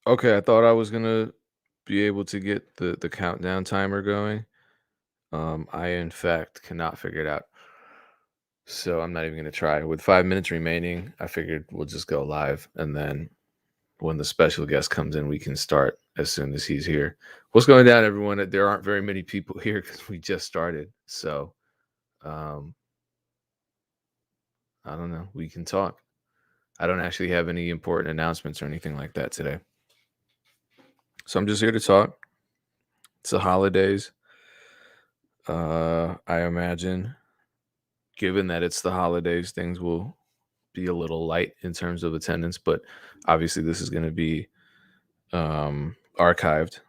Okay, I thought I was gonna be able to get the countdown timer going. I in fact cannot figure it out. So I'm not even gonna try. With 5 minutes remaining, I figured we'll just go live, and then when the special guest comes in, we can start as soon as he's here. What's going down, everyone? There aren't very many people here because we just started. So um, I don't know. We can talk. I don't actually have any important announcements or anything like that today. So I'm just here to talk. It's the holidays. I imagine, given that it's the holidays, things will be a little light in terms of attendance, but obviously this is going to be archived.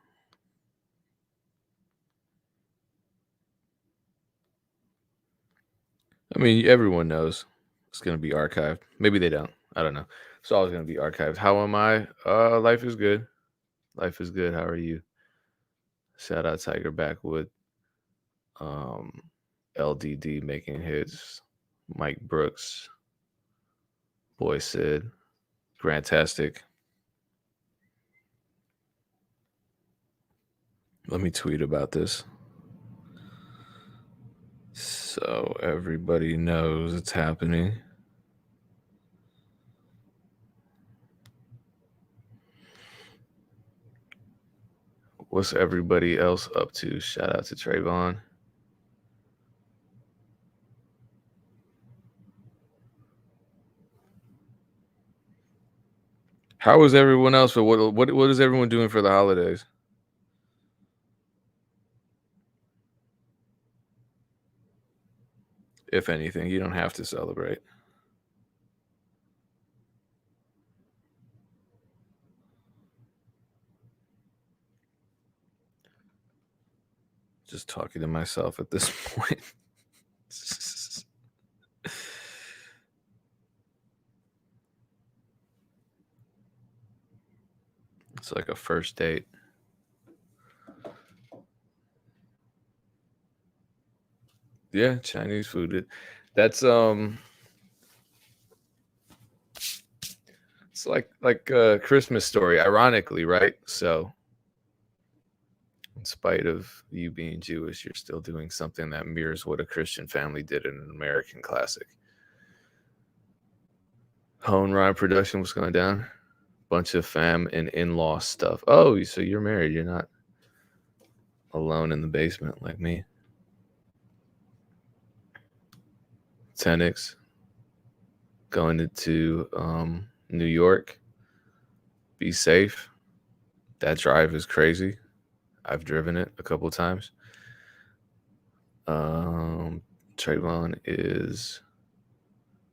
I mean, everyone knows it's going to be archived. Maybe they don't. I don't know. It's always going to be archived. How am I? Life is good. Life is good. How are you? Shout out Tiger Backwood. Um, LDD making hits. Mike Brooks. Boy Sid. Grantastic. Let me tweet about this so everybody knows it's happening. What's everybody else up to? Shout out to Trayvon. How is everyone else? What is everyone doing for the holidays? If anything, you don't have to celebrate. Just talking to myself at this point. It's like a first date. Yeah, Chinese food. That's it's like a Christmas story, ironically, right? So in spite of you being Jewish, you're still doing something that mirrors what a Christian family did in an American classic. Hone Rhyme production, what's going down? Bunch of fam and in-law stuff. Oh, so you're married. You're not alone in the basement like me. 10x going into New York. Be safe. That drive is crazy. I've driven it a couple times. Trayvon is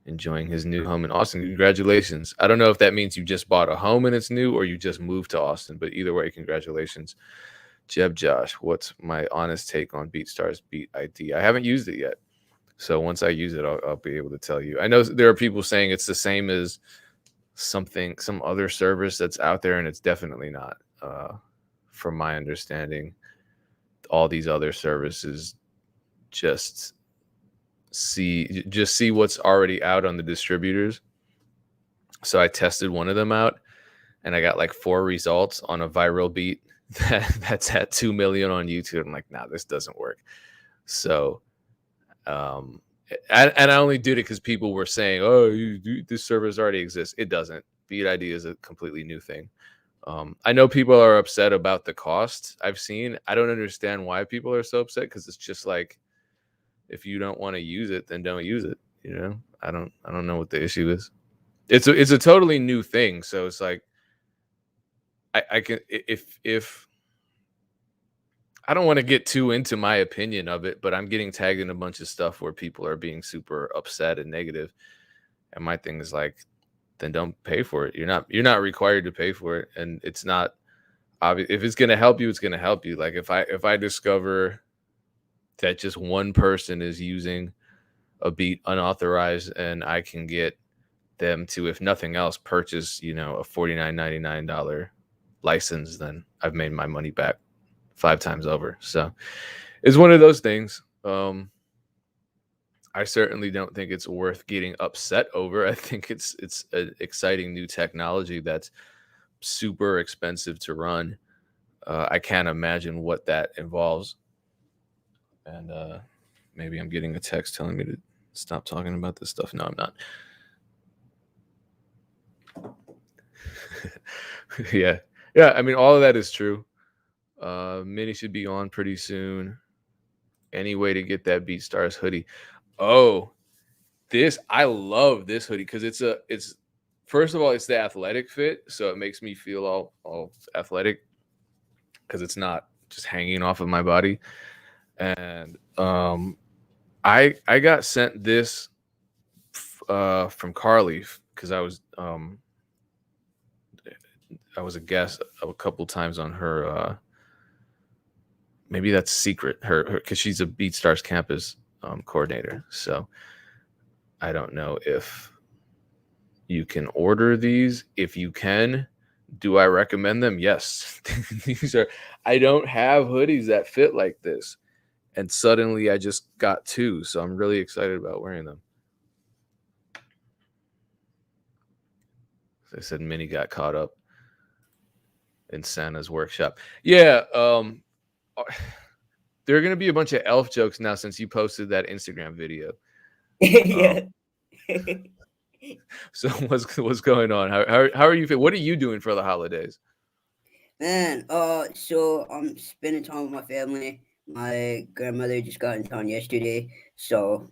enjoying his new home in Austin. Congratulations. I don't know if that means you just bought a home and it's new or you just moved to Austin, but either way, congratulations. Jeb Josh, what's my honest take on BeatStars Beat ID? I haven't used it yet. So once I use it, I'll be able to tell you. I know there are people saying it's the same as some other service that's out there, and it's definitely not. From my understanding, all these other services just see what's already out on the distributors. So I tested one of them out, and I got like 4 results on a viral beat that's at 2 million on YouTube. I'm like, nah, this doesn't work. So and I only did it because people were saying, "Oh, this service already exists." It doesn't. Beat ID is a completely new thing. I know people are upset about the cost. I've seen. I don't understand why people are so upset because it's just like, if you don't want to use it, then don't use it. You know, I don't know what the issue is. It's a totally new thing. So it's like I can if I don't want to get too into my opinion of it, but I'm getting tagged in a bunch of stuff where people are being super upset and negative. And my thing is like, then don't pay for it. You're not required to pay for it, and it's not obvious. If it's gonna help you, it's gonna help you. Like if I discover that just one person is using a beat unauthorized, and I can get them to, if nothing else, purchase a $49.99 license, then I've made my money back 5 times over. So it's one of those things. I certainly don't think it's worth getting upset over. I think it's an exciting new technology that's super expensive to run. I can't imagine what that involves. And maybe I'm getting a text telling me to stop talking about this stuff. No, I'm not. Yeah. Yeah. I mean, all of that is true. Mini should be on pretty soon. Any way to get that BeatStars hoodie? Oh, I love this hoodie because it's first of all, it's the athletic fit, so it makes me feel all athletic because it's not just hanging off of my body. And I got sent this from Carly because I was a guest a couple times on her. Maybe that's secret. Her because she's a BeatStars campus coordinator. So I don't know if you can order these. If you can, do I recommend them? Yes. These are. I don't have hoodies that fit like this, and suddenly I just got two. So I'm really excited about wearing them. As I said, Minnie got caught up in Santa's workshop. Yeah. There are going to be a bunch of elf jokes now since you posted that Instagram video. Yeah. So what's going on? How are you feeling? What are you doing for the holidays? Man, so I'm spending time with my family. My grandmother just got in town yesterday, so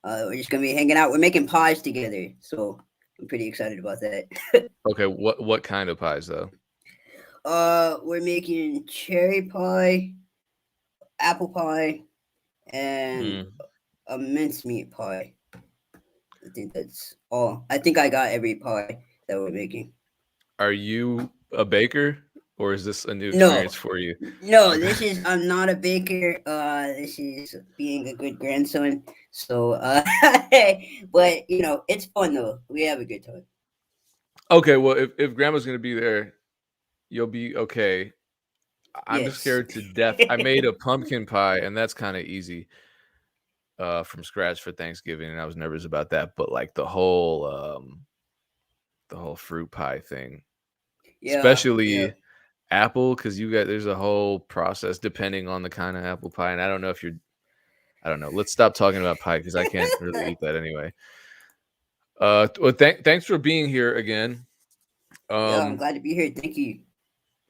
we're just gonna be hanging out. We're making pies together, so I'm pretty excited about that. Okay, what kind of pies though? We're making cherry pie, apple pie, and Mm. a mincemeat pie. I think that's all. I think I got every pie that we're making. Are you a baker or is this a new experience No, for you? no, Okay. this is I'm not a baker. This is being a good grandson. So, but it's fun though. We have a good time. Okay, well if grandma's gonna be there, you'll be okay. I'm just Yes. scared to death. I made a pumpkin pie and that's kind of easy from scratch for Thanksgiving, and I was nervous about that. But like the whole fruit pie thing, Yeah, yeah. especially apple, because there's a whole process depending on the kind of apple pie. And I don't know if you're I don't know. Let's stop talking about pie because I can't really eat that anyway. Well, thanks for being here again. Yeah, I'm Um, glad to be here. Thank you.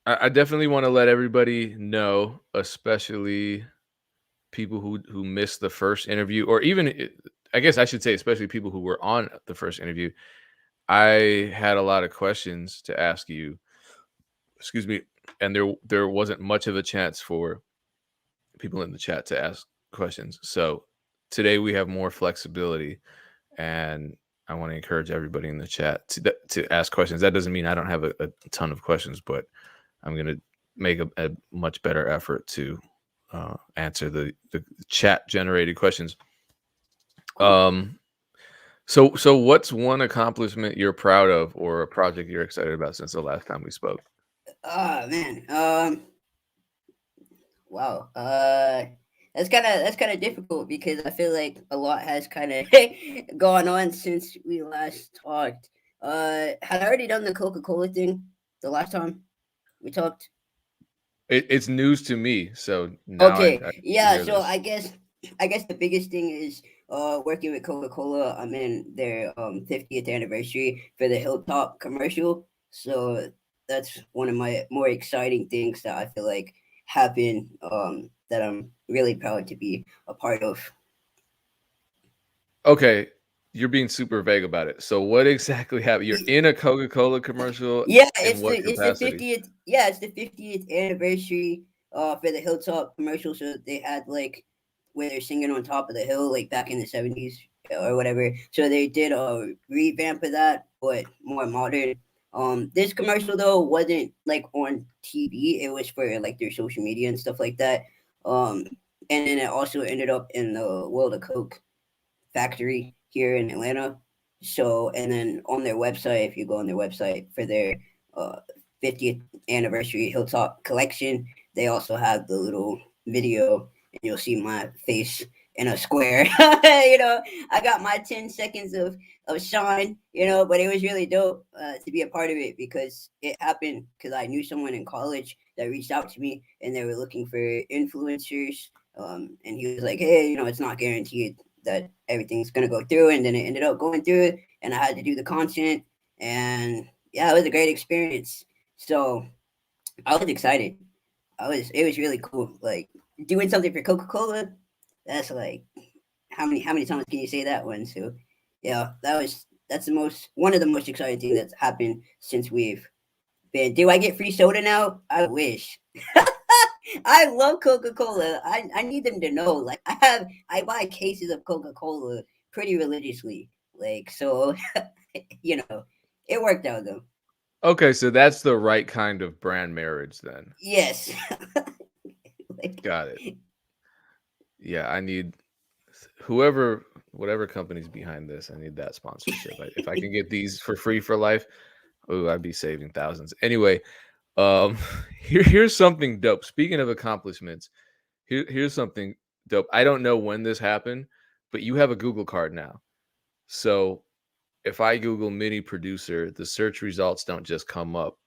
I definitely want to let everybody know, especially people who missed the first interview, or even I guess I should say, especially people who were on the first interview. I had a lot of questions to ask you. Excuse me, and there wasn't much of a chance for people in the chat to ask questions. So today we have more flexibility, and I want to encourage everybody in the chat to ask questions. That doesn't mean I don't have a ton of questions, but I'm going to make a much better effort to answer the chat generated questions. Cool. So what's one accomplishment you're proud of, or a project you're excited about since the last time we spoke? Ah, man. Wow. That's kind of difficult because I feel like a lot has kind of gone on since we last talked. Had I already done the Coca-Cola thing the last time we talked? It's news to me, so now I Okay, yeah. hear So this. I guess the biggest thing is working with Coca Cola. I'm in their 50th anniversary for the Hilltop commercial. So that's one of my more exciting things that I feel like happened. That I'm really proud to be a part of. Okay, you're being super vague about it. So what exactly happened? You're Y- in a Coca-Cola commercial. Yeah, In it's the what it's the capacity? 50th. Yeah, it's the 50th anniversary for the Hilltop commercial. So they had like where they're singing on top of the hill, like back in the 70s or whatever. So they did a revamp of that, but more modern. This commercial though wasn't like on TV. It was for like their social media and stuff like that. Um, and then it also ended up in the World of Coke factory here in Atlanta. So, and then on their website, if you go on their website for their uh, 50th anniversary Hilltop collection, they also have the little video, and you'll see my face in a square. I got my 10 seconds of shine, but it was really dope to be a part of it because it happened because I knew someone in college that reached out to me and they were looking for influencers. And he was like, hey, it's not guaranteed that everything's going to go through. And then it ended up going through and I had to do the content. And yeah, it was a great experience. So I was excited. It was really cool. Like doing something for Coca-Cola, that's like how many times can you say that one? So yeah, that's the most one of the most exciting things that's happened since we've been. Do I get free soda now? I wish. I love Coca-Cola. I need them to know. Like I buy cases of Coca-Cola pretty religiously. Like so, you know, it worked out though. Okay, so that's the right kind of brand marriage then. Yes. Like, Got it. Yeah, I need whoever whatever company's behind this, I need that sponsorship. If I can get these for free for life, oh, I'd be saving thousands. Anyway, here's something dope. Speaking of accomplishments, here's something dope. I don't know when this happened, but you have a Google card now. So if I Google mini producer, the search results don't just come up.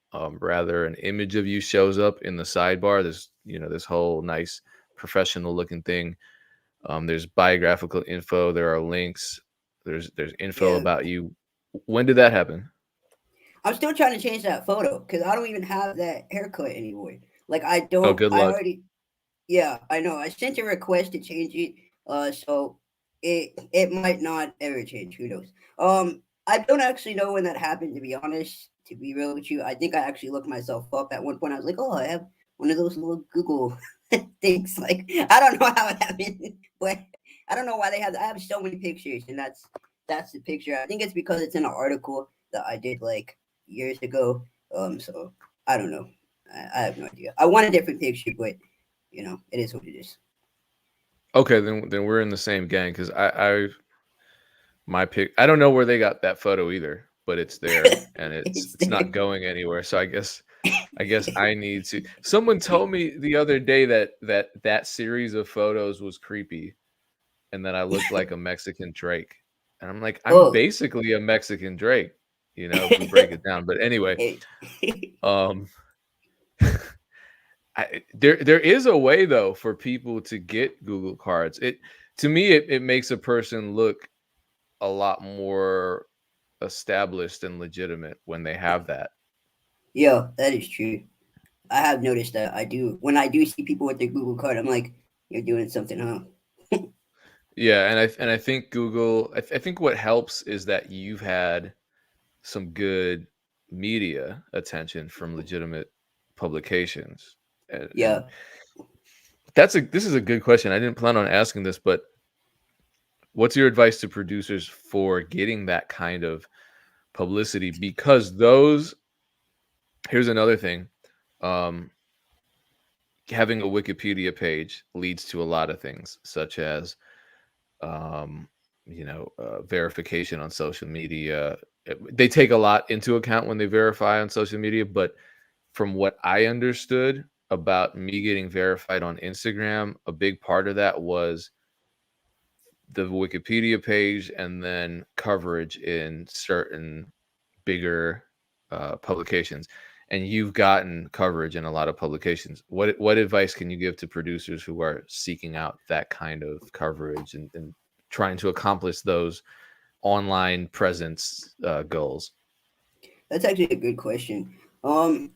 Rather, an image of you shows up in the sidebar. This whole nice professional looking thing. There's biographical info. There are links. There's info yeah. about you. When did that happen? I'm still trying to change that photo because I don't even have that haircut anymore. Like Oh, good I luck. already yeah, I know. I sent a request to change it. So it might not ever change. Who knows? I don't actually know when that happened. To be honest, to be real with you, I think I actually looked myself up at one point. I was like, oh, I have one of those little Google things. Like I don't know how it happened, but I don't know why they have. I have so many pictures, and that's the picture. I think it's because it's in an article that I did like years ago. So I don't know. I have no idea. I want a different picture, but it is what it is. Okay, then we're in the same gang because I my pick. I don't know where they got that photo either, but it's there and it's It's it's there. not going anywhere. So I guess I need to. Someone told me the other day that series of photos was creepy, and that I looked like a Mexican Drake, and I'm like, I'm Oh, basically a Mexican Drake, if we break it down. But anyway, Hey. um, there is a way though for people to get Google cards. To me it makes a person look a lot more established and legitimate when they have that. Yeah, that is true. I have noticed that. I do when I do see people with their Google card. I'm like, you're doing something, huh? Yeah, and I think Google. I think what helps is that you've had some good media attention from legitimate publications, and Yeah, this is a good question. I didn't plan on asking this, but what's your advice to producers for getting that kind of publicity? Because those here's another thing. Um, Having a Wikipedia page leads to a lot of things, such as um, verification on social media. They take a lot into account when they verify on social media, but from what I understood about me getting verified on Instagram, a big part of that was the Wikipedia page and then coverage in certain bigger publications. And you've gotten coverage in a lot of publications. What advice can you give to producers who are seeking out that kind of coverage and trying to accomplish those online presence goals? that's actually a good question. Um,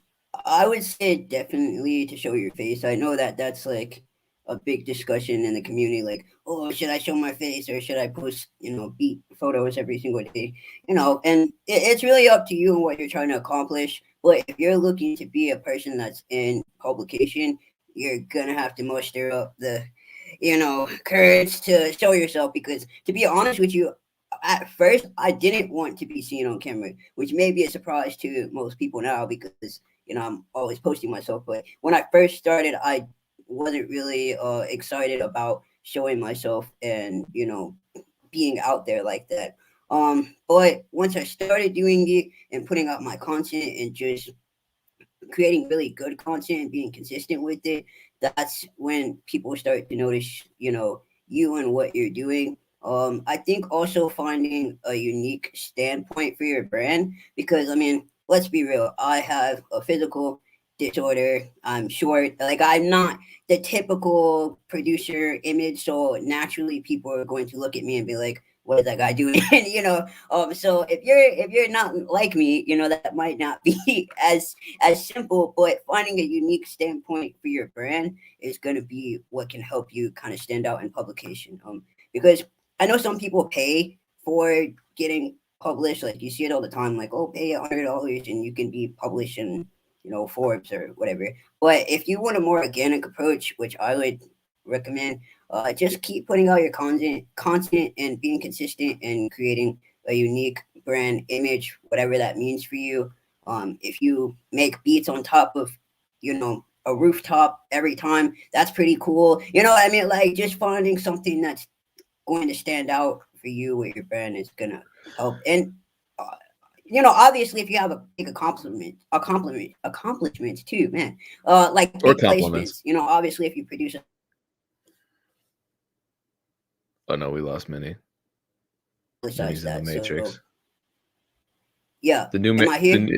I would say definitely to show your face. I know that that's like a big discussion in the community. Like, oh, should I show my face or should I post, beat photos every single day? And it's really up to you and what you're trying to accomplish. But if you're looking to be a person that's in publication, you're gonna have to muster up the, courage to show yourself. Because to be honest with you, at first I didn't want to be seen on camera, which may be a surprise to most people now because I'm always posting myself. But when I first started, I wasn't really excited about showing myself and being out there like that. But once I started doing it and putting out my content and just creating really good content and being consistent with it, that's when people start to notice, you and what you're doing. I think also finding a unique standpoint for your brand, because I mean, let's be real. I have a physical disorder. I'm short. Like, I'm not the typical producer image, so naturally people are going to look at me and be like, "What is that guy doing?" So if you're not like me, that might not be as simple. But finding a unique standpoint for your brand is going to be what can help you kind of stand out in publication. Because I know some people pay for getting published. Like, you see it all the time. Like, oh, pay $100 and you can be published in Forbes or whatever. But if you want a more organic approach, which I would recommend, just keep putting out your content and being consistent and creating a unique brand image, whatever that means for you. If you make beats on top of, a rooftop every time, that's pretty cool. You know what I mean? Like, just finding something that's going to stand out for you with your brand is gonna help. And uh, obviously, if you have a big accomplishments too, man. Like Or big compliments. placements. Obviously, if you produce a Oh no, we lost Minnie. besides Minnie's in the that, so Matrix. yeah. The new Am I here?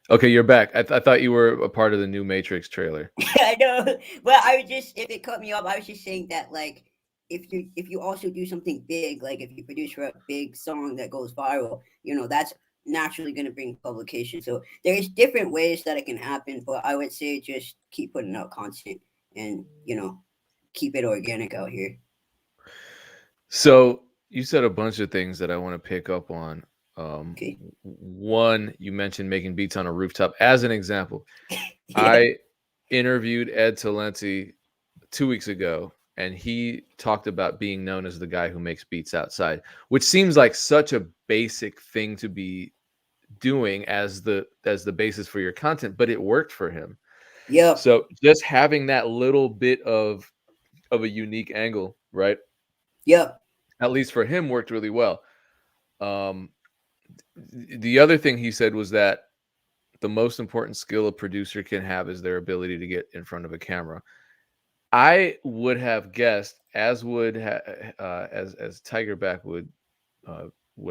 Okay, you're back. I thought you were a part of the new Matrix trailer. I know, but I was just, if it cut me off, I was just saying that, like, if you also do something big, like if you produce for a big song that goes viral, that's naturally going to bring publication. So there's different ways that it can happen, but I would say just keep putting out content and keep it organic out here. So you said a bunch of things that I want to pick up on. Okay. One, you mentioned making beats on a rooftop as an example. Yeah. I interviewed Ed Talenti 2 weeks ago, and he talked about being known as the guy who makes beats outside, which seems like such a basic thing to be doing as the basis for your content, but it worked for him. Yep. So just having that little bit of a unique angle, right? Yep. At least for him, worked really well. Um, the other thing he said was that the most important skill a producer can have is their ability to get in front of a camera. I would have guessed, as would as Tigerback would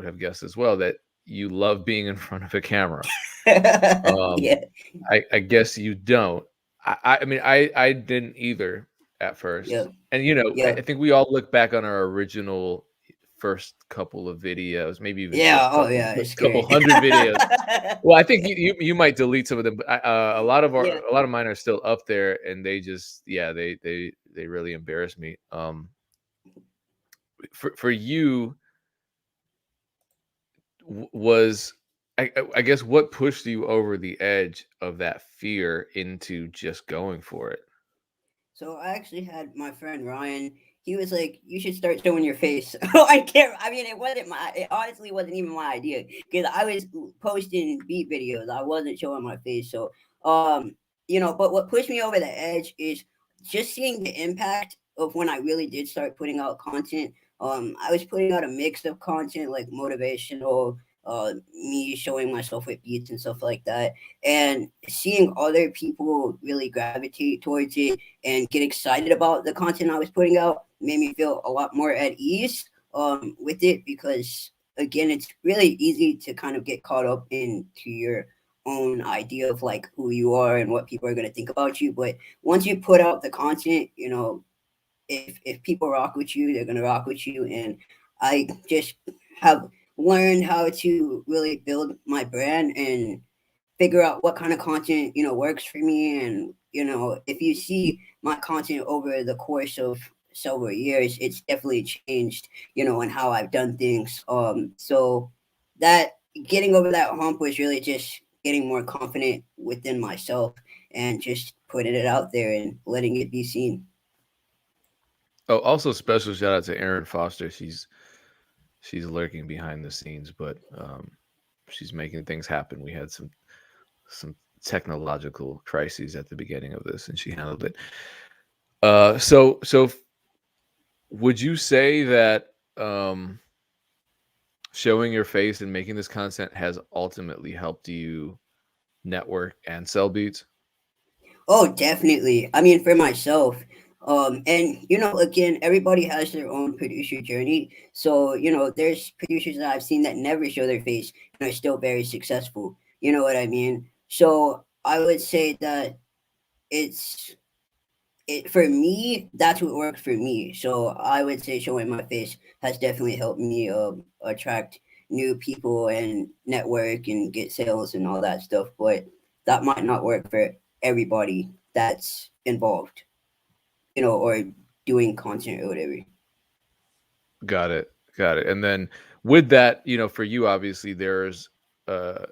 have guessed as well, that you love being in front of a camera. Um, Yeah. I guess you don't. I mean, I didn't either at first. Yep. And, I Yep. think we all look back on our original first couple of videos, maybe even Yeah. first Oh, couple yeah. It's couple great. hundred videos. Well, I think you might delete some of them, but Yeah. a lot of mine are still up there, and they just, yeah, they really embarrass me. For you, was I guess what pushed you over the edge of that fear into just going for it? So I actually had my friend Ryan. He was like, "You should start showing your face." I can't. I mean, it wasn't my. It honestly wasn't even my idea, because I was posting beat videos. I wasn't showing my face. So, but what pushed me over the edge is just seeing the impact of when I really did start putting out content. I was putting out a mix of content, like motivational, me showing myself with beats and stuff like that, and seeing other people really gravitate towards it and get excited about the content I was putting out made me feel a lot more at ease with it, because again, it's really easy to kind of get caught up into your own idea of like who you are and what people are going to think about you. But once you put out the content, if people rock with you, they're going to rock with you. And I just have learned how to really build my brand and figure out what kind of content works for me. And if you see my content over the course of several years, it's definitely changed, and how I've done things. So that getting over that hump was really just getting more confident within myself and just putting it out there and letting it be seen. Oh, also special shout out to Erin Foster. She's lurking behind the scenes, but she's making things happen. We had some technological crises at the beginning of this, and she handled it. So would you say that showing your face and making this content has ultimately helped you network and sell beats? Oh, definitely. I mean, for myself, And again, everybody has their own producer journey. So there's producers that I've seen that never show their face and are still very successful. You know what I mean? So I would say that it's for me, that's what worked for me. So I would say showing my face has definitely helped me attract new people and network and get sales and all that stuff. But that might not work for everybody that's involved, or doing content or whatever. Got it. Got it. And then with that, for you, obviously, there's uh,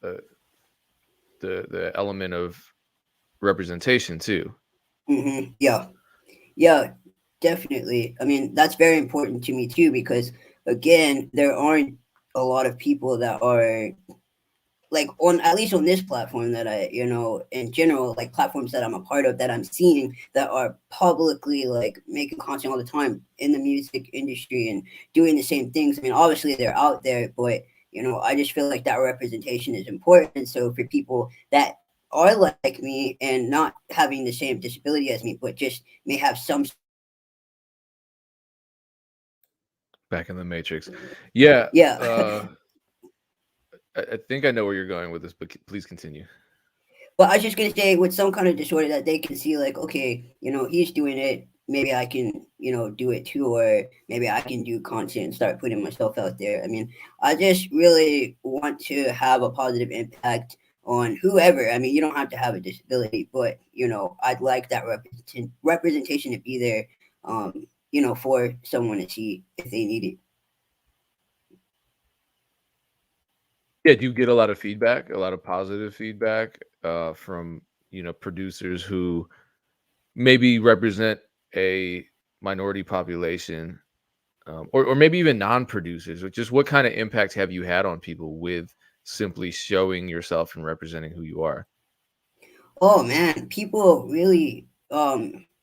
uh the element of representation too. Yeah, yeah, definitely. I mean, that's very important to me too because again, there aren't a lot of people that are like on at least on this platform that in general, like platforms that I'm a part of that I'm seeing that are publicly like making content all the time in the music industry and doing the same things. I mean, obviously they're out there, but I just feel like that representation is important. So for people that are like me and not having the same disability as me, but just may have some. Back in the Matrix. Yeah. Yeah. I think I know where you're going with this, but please continue. But I was just gonna say with some kind of disorder that they can see like, okay, he's doing it. Maybe I can, do it too, or maybe I can do content and start putting myself out there. I mean, I just really want to have a positive impact on whoever. I mean, you don't have to have a disability, but I'd like that representation to be there, for someone to see if they need it. Yeah, do you get a lot of feedback, a lot of positive feedback from producers who maybe represent a minority population, or maybe even non-producers? Or just what kind of impact have you had on people with simply showing yourself and representing who you are? Oh man, people really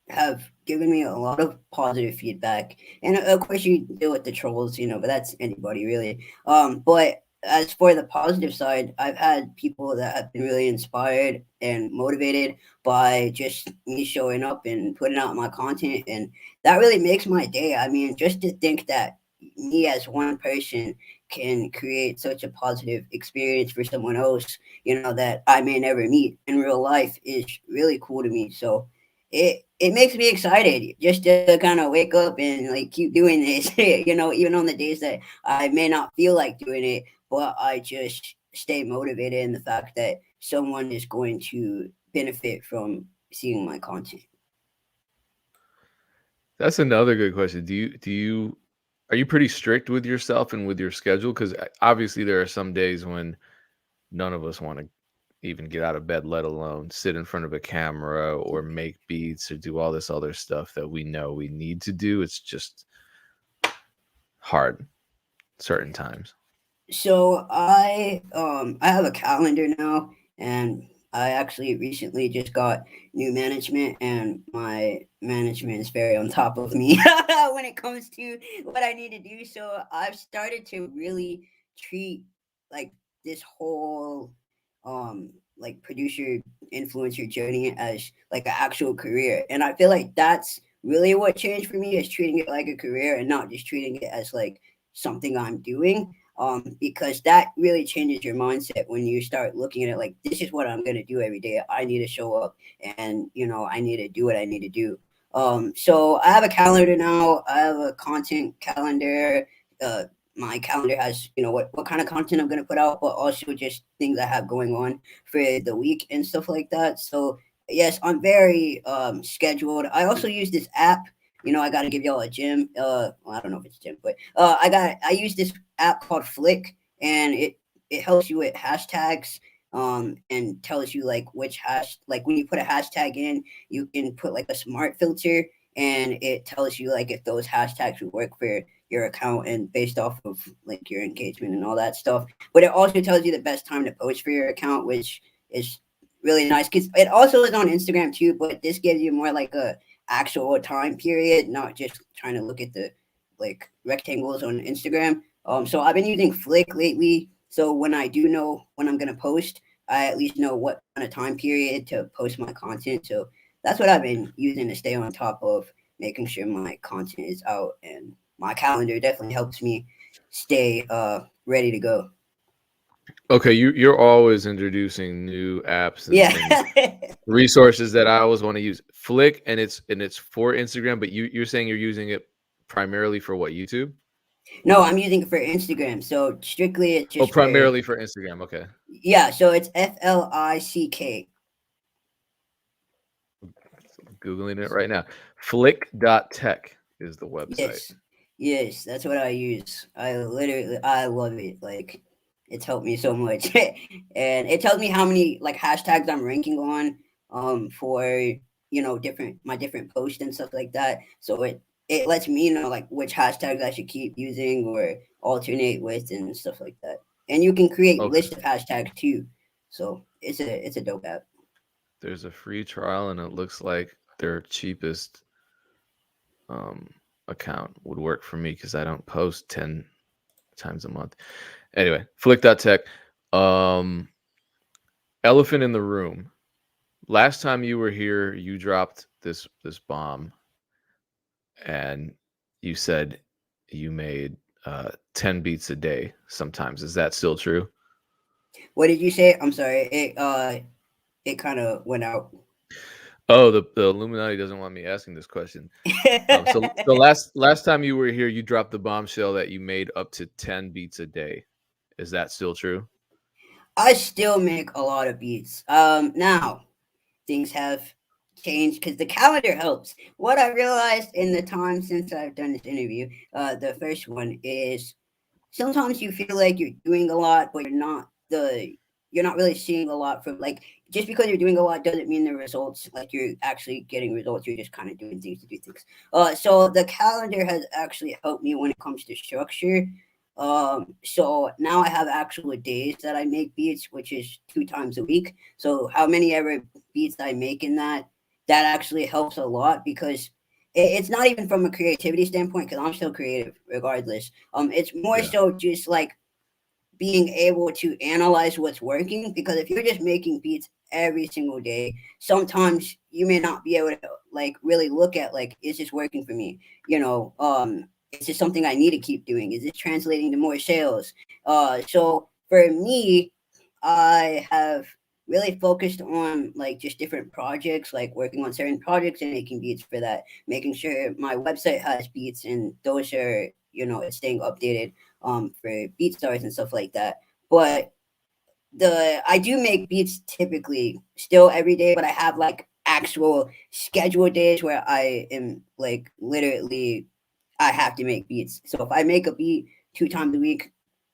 have given me a lot of positive feedback. And of course you deal with the trolls, but that's anybody really. But as for the positive side, I've had people that have been really inspired and motivated by just me showing up and putting out my content, and that really makes my day. I mean, just to think that me as one person can create such a positive experience for someone else, that I may never meet in real life is really cool to me. So it makes me excited just to kind of wake up and like keep doing this, even on the days that I may not feel like doing it, but I just stay motivated in the fact that someone is going to benefit from seeing my content. That's another good question. Do you are you pretty strict with yourself and with your schedule? Because obviously there are some days when none of us want to even get out of bed, let alone sit in front of a camera or make beats or do all this other stuff that we know we need to do. It's just hard certain times. So I have a calendar now, and I actually recently just got new management, and my management is very on top of me when it comes to what I need to do. So I've started to really treat like this whole like producer influencer journey as like an actual career, and I feel like that's really what changed for me is treating it like a career and not just treating it as like something I'm doing, because that really changes your mindset when you start looking at it like this is what I'm going to do every day. I need to show up, and I need to do what I need to do. So I have a calendar now. I have a content calendar. uh, my calendar has what kind of content I'm going to put out, but also just things I have going on for the week and stuff like that. So yes, I'm very scheduled. I also use this app. I got to give y'all a gym. Well, I don't know if it's gym, but I use this app called Flick, and it helps you with hashtags, and tells you like which like when you put a hashtag in, you can put like a smart filter, and it tells you like if those hashtags would work for your account and based off of like your engagement and all that stuff. But it also tells you the best time to post for your account, which is really nice because it also is on Instagram too, but this gives you more like a actual time period, not just trying to look at the like rectangles on Instagram. So I've been using Flick lately. So when I do know when I'm gonna post, I at least know what kind of time period to post my content. So that's what I've been using to stay on top of making sure my content is out, and my calendar definitely helps me stay ready to go. Okay, you're always introducing new apps Yeah. and resources that I always want to use. Flick, and it's for Instagram, but you're saying you're using it primarily for what, YouTube? No, I'm using it for Instagram. So strictly it's Oh, just for, primarily for Instagram. Okay. yeah, so it's FLICK. Googling it right now. Flick.tech is the website. Yes. Yes, that's what I use. I love it. Like, it's helped me so much. And it tells me how many like hashtags I'm ranking on for, different posts and stuff like that. So it lets me know like which hashtags I should keep using or alternate with and stuff like that. And you can create Okay. list of hashtags too. So it's a dope app. There's a free trial, and it looks like their cheapest account would work for me because I don't post 10 times a month. Anyway, Flick.tech. Um, Elephant in the room. Last time you were here, you dropped this bomb, and you said you made 10 beats a day sometimes. Is that still true? What did you say? I'm sorry. It kind of went out. Oh, the Illuminati doesn't want me asking this question. So the last time you were here, you dropped the bombshell that you made up to 10 beats a day. Is that still true? I still make a lot of beats. Now things have changed because the calendar helps. What I realized in the time since I've done this interview, the first one is sometimes you feel like you're doing a lot, but you're not really seeing a lot from like just because you're doing a lot doesn't mean the results like you're actually getting results. You're just kind of doing things to do things. So the calendar has actually helped me when it comes to structure. So now I have actual days that I make beats, which is 2 times a week. So how many ever beats I make in that actually helps a lot because it's not even from a creativity standpoint because I'm still creative regardless. It's more Yeah. so just like being able to analyze what's working because if you're just making beats every single day, sometimes you may not be able to like really look at like is this working for me? Is this something I need to keep doing? Is it translating to more sales? So for me, I have really focused on like just different projects, like working on certain projects and making beats for that, making sure my website has beats and those are, it's staying updated for BeatStars and stuff like that. But the I do make beats typically still every day, but I have like actual scheduled days where I am like literally I have to make beats. So if I make a beat 2 times a week,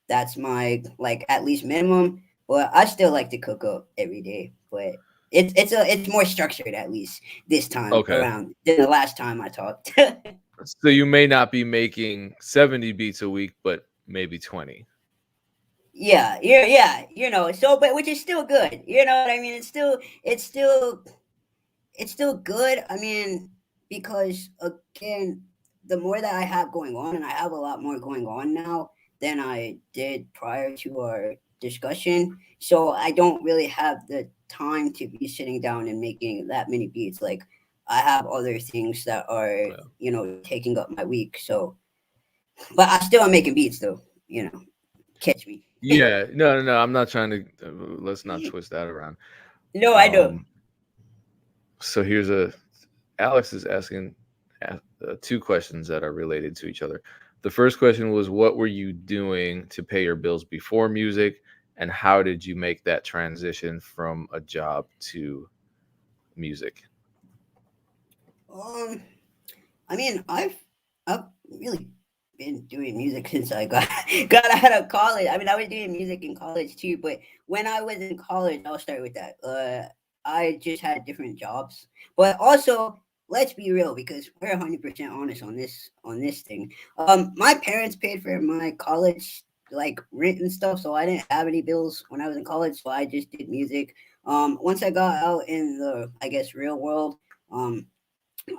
that's my like at least minimum. But I still like to cook up every day. But it's more structured at least this time Okay. around than the last time I talked. So you may not be making 70 beats a week, but maybe 20. Yeah. So but which is still good. You know what I mean? It's still good. I mean, because again, the more that I have going on, and I have a lot more going on now than I did prior to our discussion. So I don't really have the time to be sitting down and making that many beats. Like I have other things that are, Yeah. taking up my week. So, but I still am making beats though. Catch me. Yeah. No. I'm not trying to. Let's not twist that around. No, I know. Um. So here's a. Alex is asking two questions that are related to each other. The first question was, what were you doing to pay your bills before music, and how did you make that transition from a job to music? Um, I mean, I've really been doing music since I got got out of college. I mean, I was doing music in college too, but when I was in college, I'll start with that. I just had different jobs, but also let's be real because we're 100% honest on this thing. My parents paid for my college like rent and stuff, so I didn't have any bills when I was in college, so I just did music. Once I got out in the I guess real world, um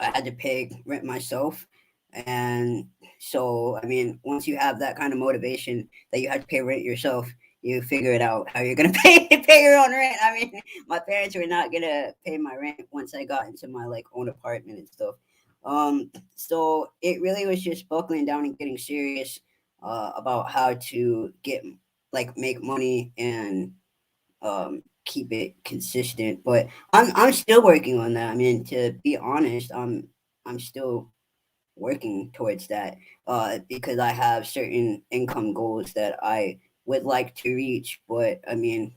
I had to pay rent myself. And so, I mean, once you have that kind of motivation that you have to pay rent yourself, you figure it out how you're gonna pay your own rent. I mean, my parents were not gonna pay my rent once I got into my like own apartment and stuff. So it really was just buckling down and getting serious about how to get like make money and keep it consistent. But I'm still working on that. I mean, to be honest, I'm still working towards that because I have certain income goals that I would like to reach. But I mean,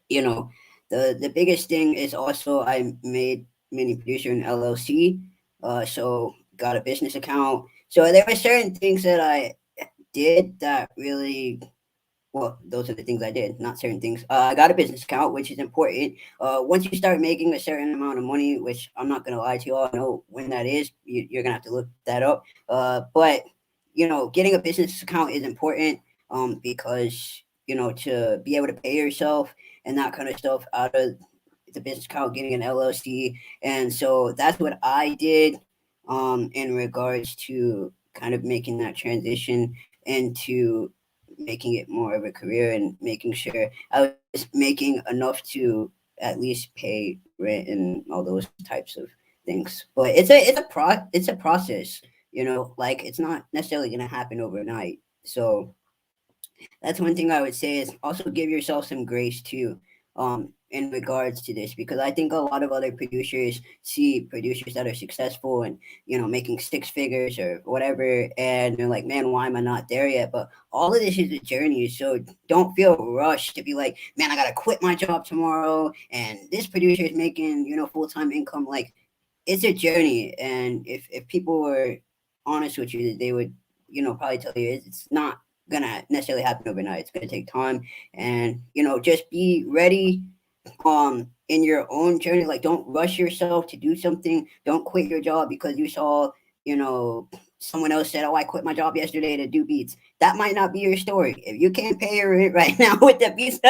you know, the biggest thing is also I made Mini Producer an LLC, so got a business account. So there were certain things that I did that really, well, those are the things I did, not certain things. I got a business account, which is important. Once you start making a certain amount of money, which I'm not gonna lie to you all, I know when that is. You're gonna have to look that up. But getting a business account is important. Because to be able to pay yourself and that kind of stuff out of the business account, getting an LLC, and so that's what I did. In regards to kind of making that transition into making it more of a career and making sure I was making enough to at least pay rent and all those types of things. But it's a process, like it's not necessarily gonna happen overnight. So that's one thing I would say is also give yourself some grace too, in regards to this, because I think a lot of other producers see producers that are successful and making six figures or whatever, and they're like, man, why am I not there yet? But all of this is a journey, so don't feel rushed to be like, man, I gotta quit my job tomorrow, and this producer is making full-time income. Like, it's a journey, and if people were honest with you, they would probably tell you it's not gonna necessarily happen overnight. It's gonna take time, and just be ready in your own journey. Like, don't rush yourself to do something. Don't quit your job because you saw you know someone else said, oh, I quit my job yesterday to do beats. That might not be your story. If you can't pay your rent right now with the beats,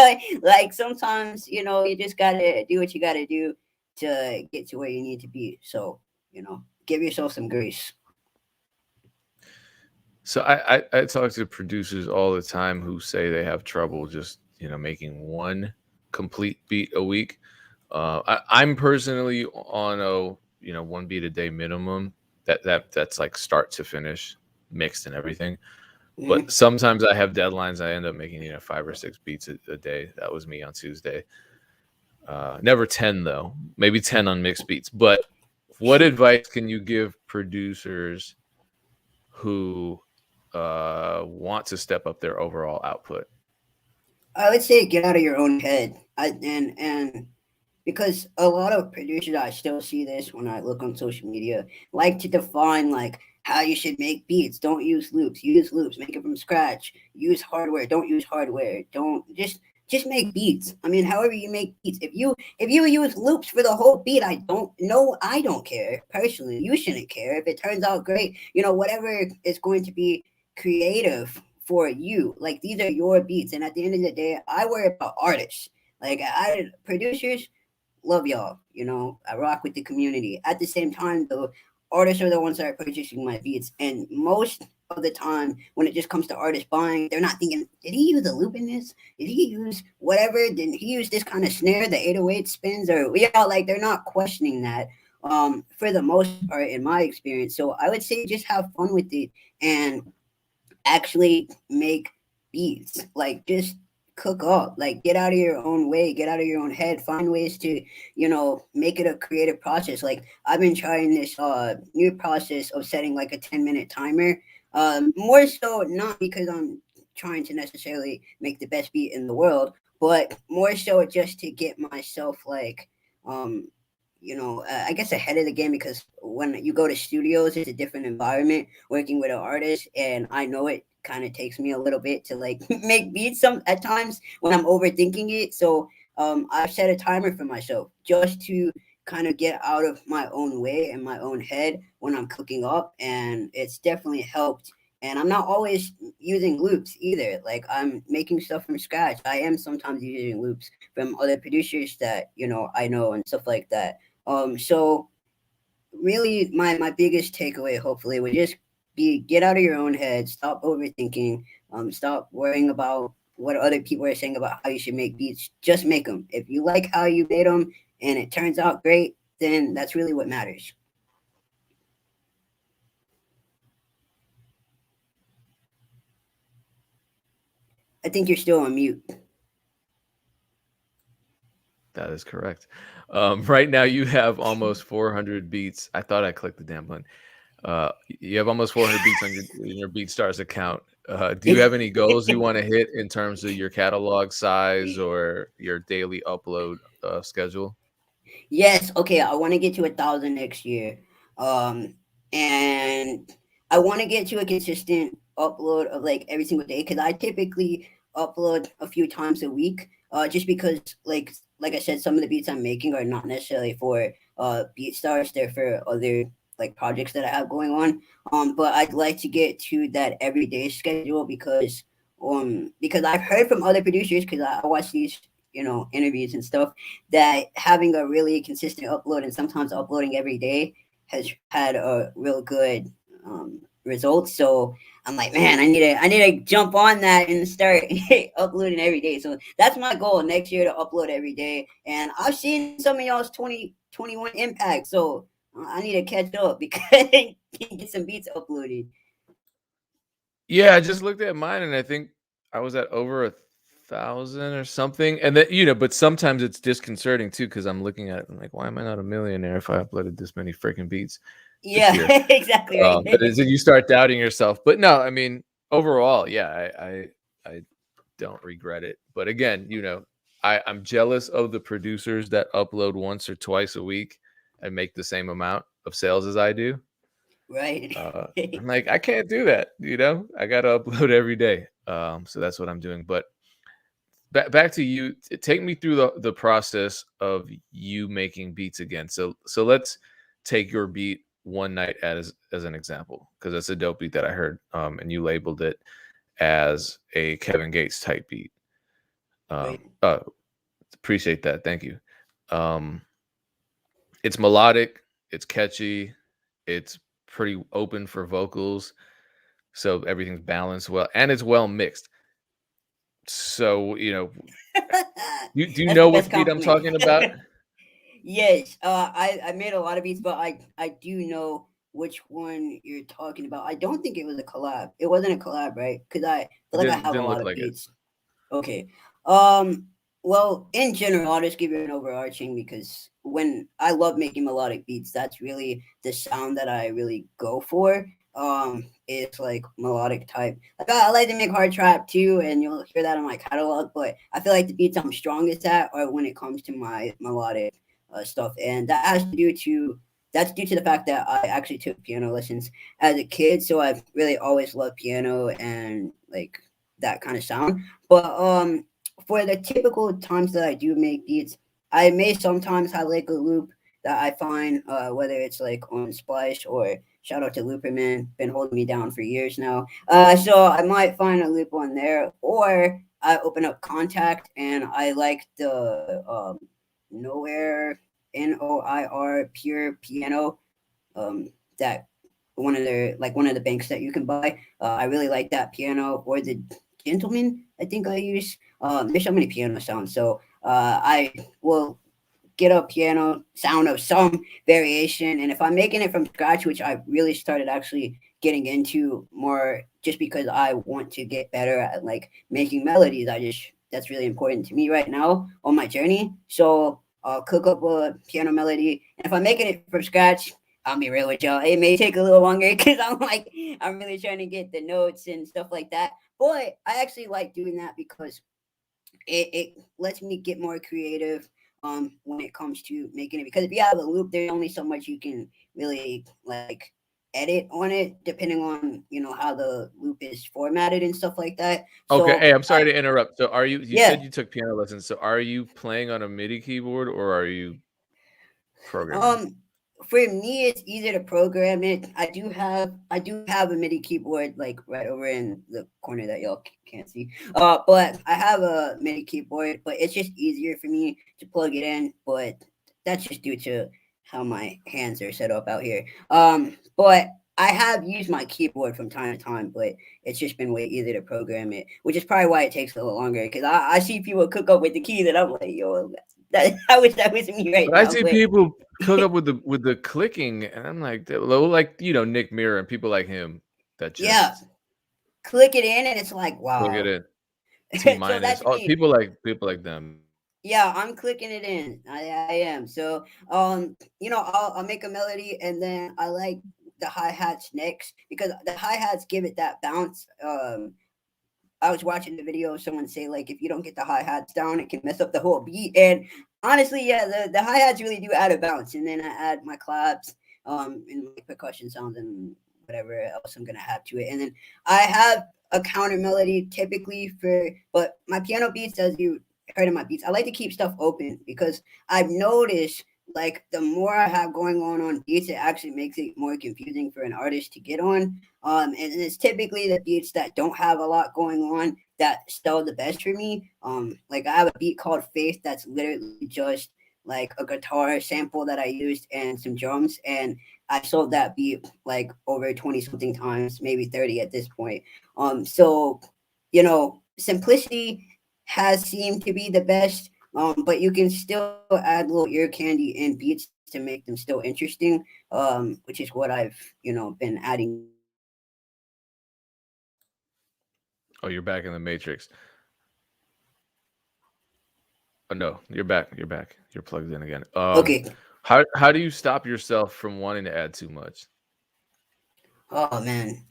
like sometimes you just gotta do what you gotta do to get to where you need to be. So give yourself some grace. So I talk to producers all the time who say they have trouble just making one complete beat a week. I'm personally on a one beat a day minimum. That's like start to finish, mixed and everything. But Mhm. sometimes I have deadlines. I end up making 5 or 6 beats a day. That was me on Tuesday. Never 10 though. Maybe 10 on mixed beats. But what advice can you give producers who want to step up their overall output? I would say get out of your own head. And because a lot of producers, I still see this when I look on social media, like to define like how you should make beats. Don't use loops. Use loops. Make it from scratch. Use hardware. Don't use hardware. Don't just make beats. I mean, however you make beats. If you use loops for the whole beat, I don't know. I don't care personally. You shouldn't care if it turns out great. Whatever is going to be creative for you. Like, these are your beats, and at the end of the day, I worry about artists. Like, I producers, love y'all. I rock with the community. At the same time, though, artists are the ones that are purchasing my beats, and most of the time, when it just comes to artists buying, they're not thinking, did he use a loop in this? Did he use whatever? Did he use this kind of snare, the 808 spins, or like they're not questioning that. For the most part, in my experience, so I would say just have fun with it and actually make beats. Like, just cook up. Like, get out of your own way, get out of your own head, find ways to make it a creative process. Like, I've been trying this new process of setting like a 10-minute timer, more so not because I'm trying to necessarily make the best beat in the world, but more so just to get myself like I guess ahead of the game, because when you go to studios, it's a different environment working with an artist, and I know it kind of takes me a little bit to like make beats some at times when I'm overthinking it. So I've set a timer for myself just to kind of get out of my own way and my own head when I'm cooking up, and it's definitely helped. And I'm not always using loops either. Like, I'm making stuff from scratch. I am sometimes using loops from other producers that I know and stuff like that. So really, my biggest takeaway, hopefully, would just be get out of your own head, stop overthinking, stop worrying about what other people are saying about how you should make beats. Just make them. If you like how you made them and it turns out great, then that's really what matters. I think you're still on mute. That is correct. Right now, you have almost 400 beats. I thought I clicked the damn button. You have almost 400 beats on your BeatStars account. Do you have any goals you want to hit in terms of your catalog size or your daily upload schedule? Yes, okay, I want to get to 1,000 next year. Um, and I want to get to a consistent upload of like every single day because I typically upload a few times a week. Just because like I said, some of the beats I'm making are not necessarily for BeatStars, they're for other like projects that I have going on. But I'd like to get to that everyday schedule because I've heard from other producers because I watch these interviews and stuff that having a really consistent upload and sometimes uploading every day has had a real good result. So I'm like, man, I need to jump on that and start uploading every day. So that's my goal next year to upload every day. And I've seen some of y'all's 2021 impact. So I need to catch up because get some beats uploaded. Yeah, I just looked at mine and I think I was at over 1,000 or something. And that, but sometimes it's disconcerting too because I'm looking at it and like, why am I not a millionaire if I uploaded this many freaking beats this Yeah, year? exactly But right. is it you start doubting yourself? But no, I mean, overall, yeah, I don't regret it. But again, I'm jealous of the producers that upload once or twice a week and make the same amount of sales as I do. Right. I'm like, I can't do that. I got to upload every day. So that's what I'm doing. But back to you. Take me through the process of you making beats again. So let's take your beat one night as an example because that's a dope beat that I heard. And you labeled it as a Kevin Gates type beat. Right. Uh, appreciate that. Thank you. Um, it's melodic. It's catchy. It's pretty open for vocals, so everything's balanced well, and it's well mixed. So do you That's the know best what beat I'm compliment. talking about? Yes, I made a lot of beats, but I do know which one you're talking about. I don't think it was a collab. It wasn't a collab, right? Because I feel like I have a Didn't lot look of like it. beats. Okay. Um. Well, in general, I'll just give you an overarching because when I love making melodic beats, that's really the sound that I really go for. It's like melodic type. Like I like to make hard trap too, and you'll hear that on my catalog. But I feel like the beats I'm strongest at are when it comes to my melodic stuff, and that's due to the fact that I actually took piano lessons as a kid, so I've really always loved piano and like that kind of sound. But for the typical times that I do make beats, I may sometimes have like a loop that I find, whether it's like on Splice or shout out to Looperman, been holding me down for years now. So I might find a loop on there, or I open up Contact and I like the Nowhere NOIR Pure Piano that one of the banks that you can buy. I really like that piano or the Gentleman. I think I use. There's so many piano sounds, so I will get a piano sound of some variation. And if I'm making it from scratch, which I really started actually getting into more, just because I want to get better at like making melodies. That's really important to me right now on my journey. So I'll cook up a piano melody, and if I'm making it from scratch, I'll be real with y'all. It may take a little longer because I'm really trying to get the notes and stuff like that. But I actually like doing that because it lets me get more creative when it comes to making it, because if you have a loop there's only so much you can really like edit on it depending on how the loop is formatted and stuff like that. Okay, So hey, I'm sorry to interrupt. So you yeah. said you took piano lessons. So are you playing on a MIDI keyboard or are you programming? Um, for me, it's easier to program it. I do have a MIDI keyboard like right over in the corner that y'all can't see. But I have a MIDI keyboard, but it's just easier for me to plug it in. But that's just due to how my hands are set up out here. But I have used my keyboard from time to time, but it's just been way easier to program it, which is probably why it takes a little longer. Because I see people cook up with the keys, and I'm like, yo, I wish that was me right But I now. see But people cook up with the clicking, and I'm like Nick Mirror and people like him that yeah, just click it in, and it's like, plug it wow. in. T So minus. that's Oh, me. people like them. Yeah, I'm clicking it in. I am. So I'll make a melody, and then I like the hi-hats next because the hi-hats give it that bounce. I was watching the video of someone say like if you don't get the hi-hats down, it can mess up the whole beat. And honestly, yeah, the hi-hats really do add a bounce. And then I add my claps, and my percussion sounds and whatever else I'm gonna have to it. And then I have a counter melody typically but my piano beats, as you heard in my beats, I like to keep stuff open because I've noticed like the more I have going on beats, it actually makes it more confusing for an artist to get on. And it's typically the beats that don't have a lot going on that sell the best for me. Like I have a beat called Faith that's literally just like a guitar sample that I used and some drums, and I sold that beat like over 20 something times, maybe 30 at this point. So simplicity has seemed to be the best. But you can still add little ear candy in beats to make them still interesting. Which is what I've been adding to it. Oh, you're back in the matrix. Oh no, you're back. You're back. You're plugged in again. Okay. How do you stop yourself from wanting to add too much? Oh man.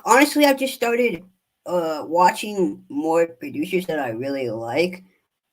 Honestly, I've just started watching more producers that I really like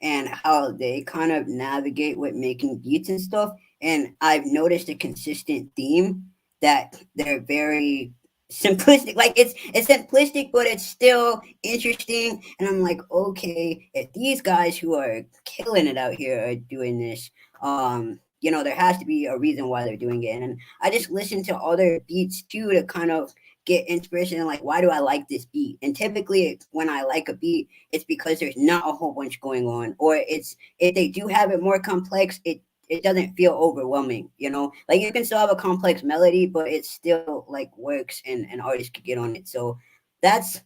and how they kind of navigate with making beats and stuff. And I've noticed a consistent theme that they're very simplistic. Like it's simplistic, but it's still interesting. And I'm like, okay, if these guys who are killing it out here are doing this, there has to be a reason why they're doing it. And I just listen to other beats too to kind of get inspiration and like why do I like this beat. And typically when I like a beat, it's because there's not a whole bunch going on, or it's if they do have it more complex, it doesn't feel overwhelming. Like you can still have a complex melody, but it still like works, and an artist could get on it. So that's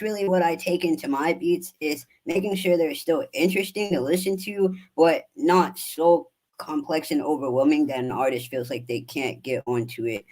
really what I take into my beats, is making sure they're still interesting to listen to, but not so complex and overwhelming that an artist feels like they can't get onto it.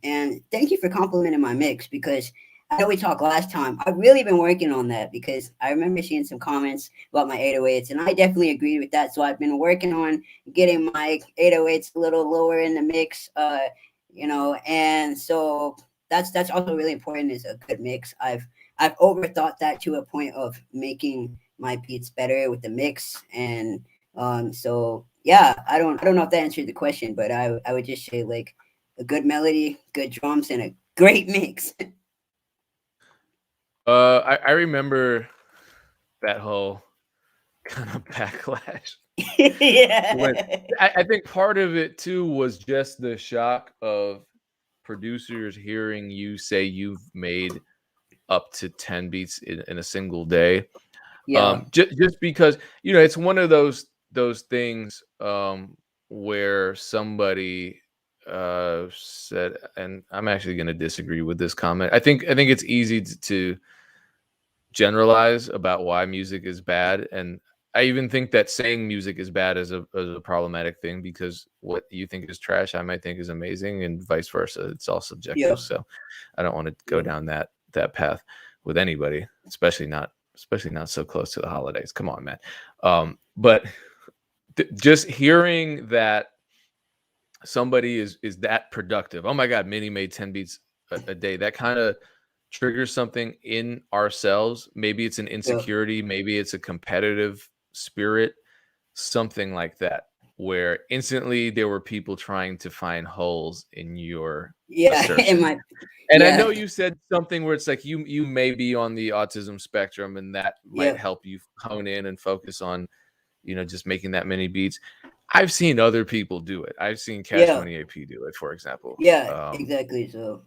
And thank you for complimenting my mix, because I know we talked last time. I've really been working on that because I remember seeing some comments about my 808s, and I definitely agreed with that. So I've been working on getting my 808s a little lower in the mix, and so that's also really important, is a good mix. I've overthought that to a point of making my beats better with the mix, and so yeah, I don't know if that answered the question, but I would just say like a good melody, good drums, and a great mix. I remember that whole kind of backlash when Yeah. I think part of it too was just the shock of producers hearing you say you've made up to 10 beats in a single day. Yeah. Just because, it's one of those things, where somebody said, and I'm actually going to disagree with this comment. I think it's easy to generalize about why music is bad, and I even think that saying music is bad is a problematic thing, because what you think is trash I might think is amazing, and vice versa. It's all subjective. Yeah. So I don't want to go Yeah. down that path with anybody, especially not so close to the holidays. Come on, man. But just hearing that somebody is that productive. Oh my god, Minnie made 10 beats a day. That kind of triggers something in ourselves. Maybe it's an Yeah. insecurity, maybe it's a competitive spirit, something like that, where instantly there were people trying to find holes in your Yeah. In assertion. my And I yeah. know you said something where it's like you may be on the autism spectrum, and that might Yeah. help you hone in and focus on, just making that many beats. I've seen other people do it. I've seen Cash Yeah. Money AP do it, for example. Yeah. Exactly. So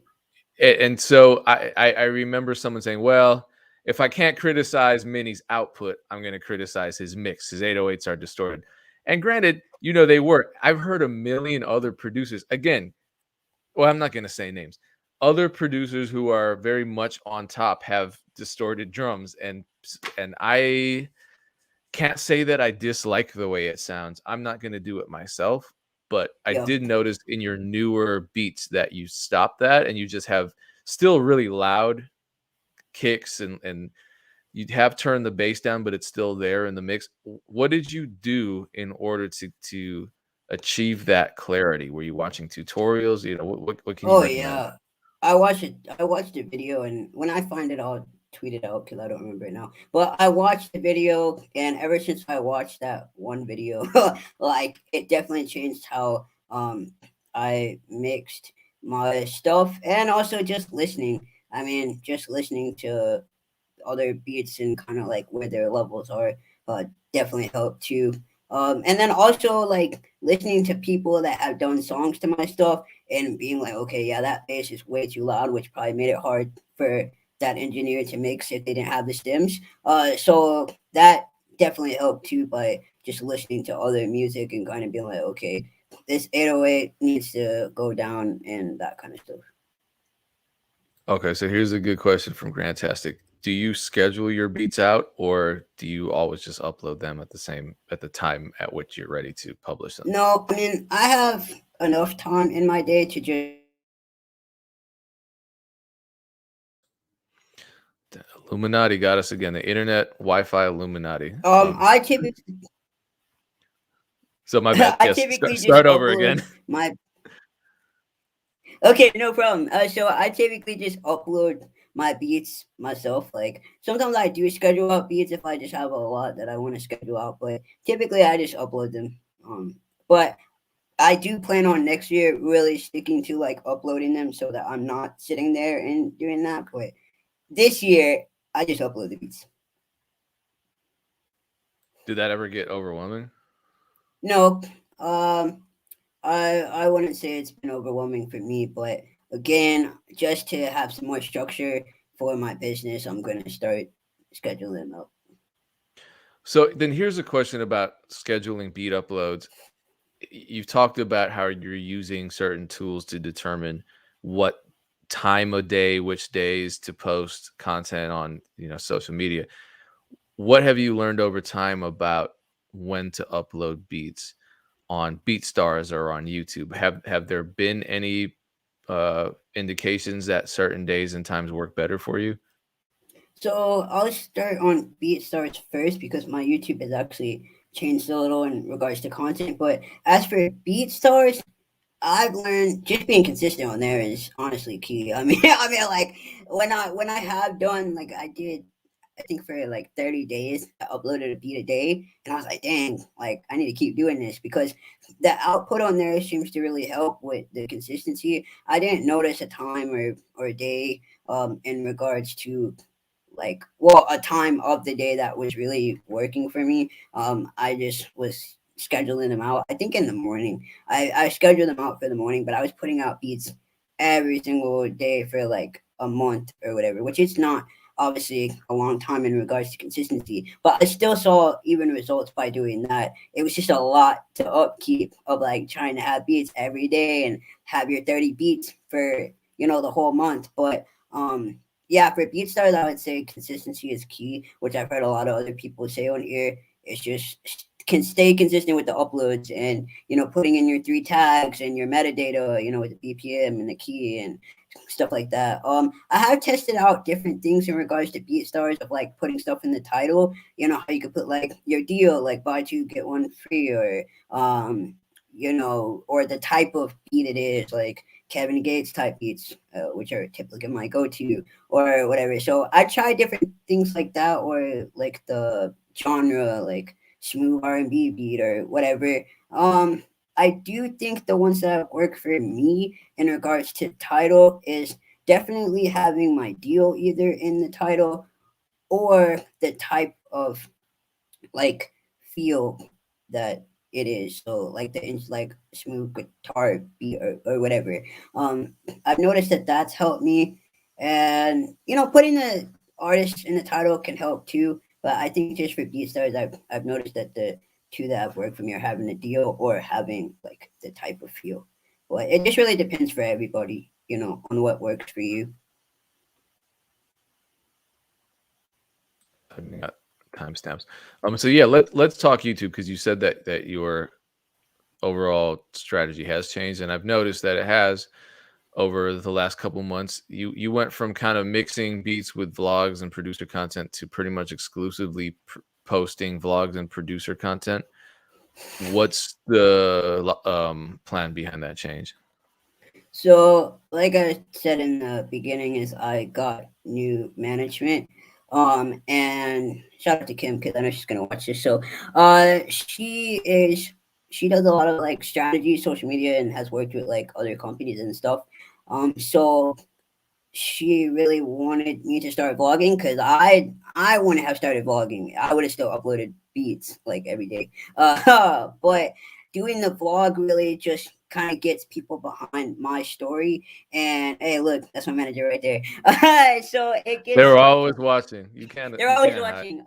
And so I remember someone saying, "Well, if I can't criticize Minnie's output, I'm going to criticize his mix. His 808s are distorted." And granted, they work. I've heard a million other producers. Again, well, I'm not going to say names. Other producers who are very much on top have distorted drums, and I can't say that I dislike the way it sounds. I'm not going to do it myself, but I Yeah. did notice in your newer beats that you stopped that and you just have still really loud kicks, and you have turned the bass down, but it's still there in the mix. What did you do in order to achieve that clarity? Were you watching tutorials? You know, what can you Oh recommend? yeah, I watched it. I watched the video, and when I find it, I'll tweet it out because I don't remember it now. But I watched the video, and ever since I watched that one video, like it definitely changed how I mixed my stuff, and also just listening. I mean, just listening to other beats and kind of like where their levels are definitely help too. And then also like listening to people that have done songs to my stuff and being like, okay, yeah, that bass is way too loud, which probably made it hard for that engineer to mix if they didn't have the stems. So that definitely helped too by just listening to other music and kind of being like, okay, this 808 needs to go down and that kind of stuff. Okay, so here's a good question from Grantastic. Do you schedule your beats out, or do you always just upload them at the time at which you're ready to publish them? No, I mean, I have enough time in my day to just The Illuminati got us again. The internet, Wi-Fi, Illuminati. I typically So my bad. I Yes, typically just start over again. upload my okay, no problem. So I typically just upload my beats myself. Like sometimes I do schedule out beats if I just have a lot that I want to schedule out, but typically I just upload them. But I do plan on next year really sticking to like uploading them so that I'm not sitting there and doing that. But this year I just upload the beats. Did that ever get overwhelming? No, I wouldn't say it's been overwhelming for me, but again, just to have some more structure for my business, I'm gonna start scheduling them out. So then here's a question about scheduling beat uploads. You've talked about how you're using certain tools to determine what time of day, which days to post content on, social media. What have you learned over time about when to upload beats on BeatStars or on YouTube? Have there been any indications that certain days and times work better for you? So I'll start on BeatStars first because my YouTube has actually changed a little in regards to content. But as for BeatStars, I've learned just being consistent on there is honestly key. I mean, like when I have done like I did, I think for like 30 days, I uploaded a beat a day, and I was like, dang, like I need to keep doing this because the output on there seems to really help with the consistency. I didn't notice a time or a day in regards to like well a time of the day that was really working for me. I just was scheduling them out. I think in the morning. I scheduled them out for the morning, but I was putting out beats every single day for like a month or whatever, which is not obviously a long time in regards to consistency. But I still saw even results by doing that. It was just a lot to upkeep of like trying to have beats every day and have your 30 beats for the whole month. But yeah, for BeatStars, I would say consistency is key, which I've heard a lot of other people say on here. It's just can stay consistent with the uploads and putting in your three tags and your metadata, with the BPM and the key and stuff like that. I have tested out different things in regards to BeatStars of like putting stuff in the title. You know how you could put like your deal, like buy two get one free, or or the type of beat it is, like Kevin Gates type beats, which are typically my go-to or whatever. So I try different things like that, or like the genre, like smooth R&B beat or whatever. I do think the ones that work for me in regards to title is definitely having my deal either in the title or the type of like feel that it is. So like like smooth guitar beat or whatever. Um, I've noticed that that's helped me, and putting the artist in the title can help too. But I think just for BeatStars, I've noticed that the two that have worked for me are having a deal or having like the type of feel. But it just really depends for everybody, on what works for you. I've got timestamps. So yeah, let's talk YouTube, because you said that your overall strategy has changed, and I've noticed that it has over the last couple months. You went from kind of mixing beats with vlogs and producer content to pretty much exclusively posting vlogs and producer content. What's the plan behind that change? So, like I said in the beginning, is I got new management. And shout out to Kim because I know she's gonna watch this. So, she does a lot of like strategy, social media, and has worked with like other companies and stuff. So she really wanted me to start vlogging because I wouldn't have started vlogging. I would have still uploaded beats like every day. But doing the vlog really just kind of gets people behind my story. And hey, look, that's my manager right there. So it They gets were always watching. You can't they're you always can't hide. watching.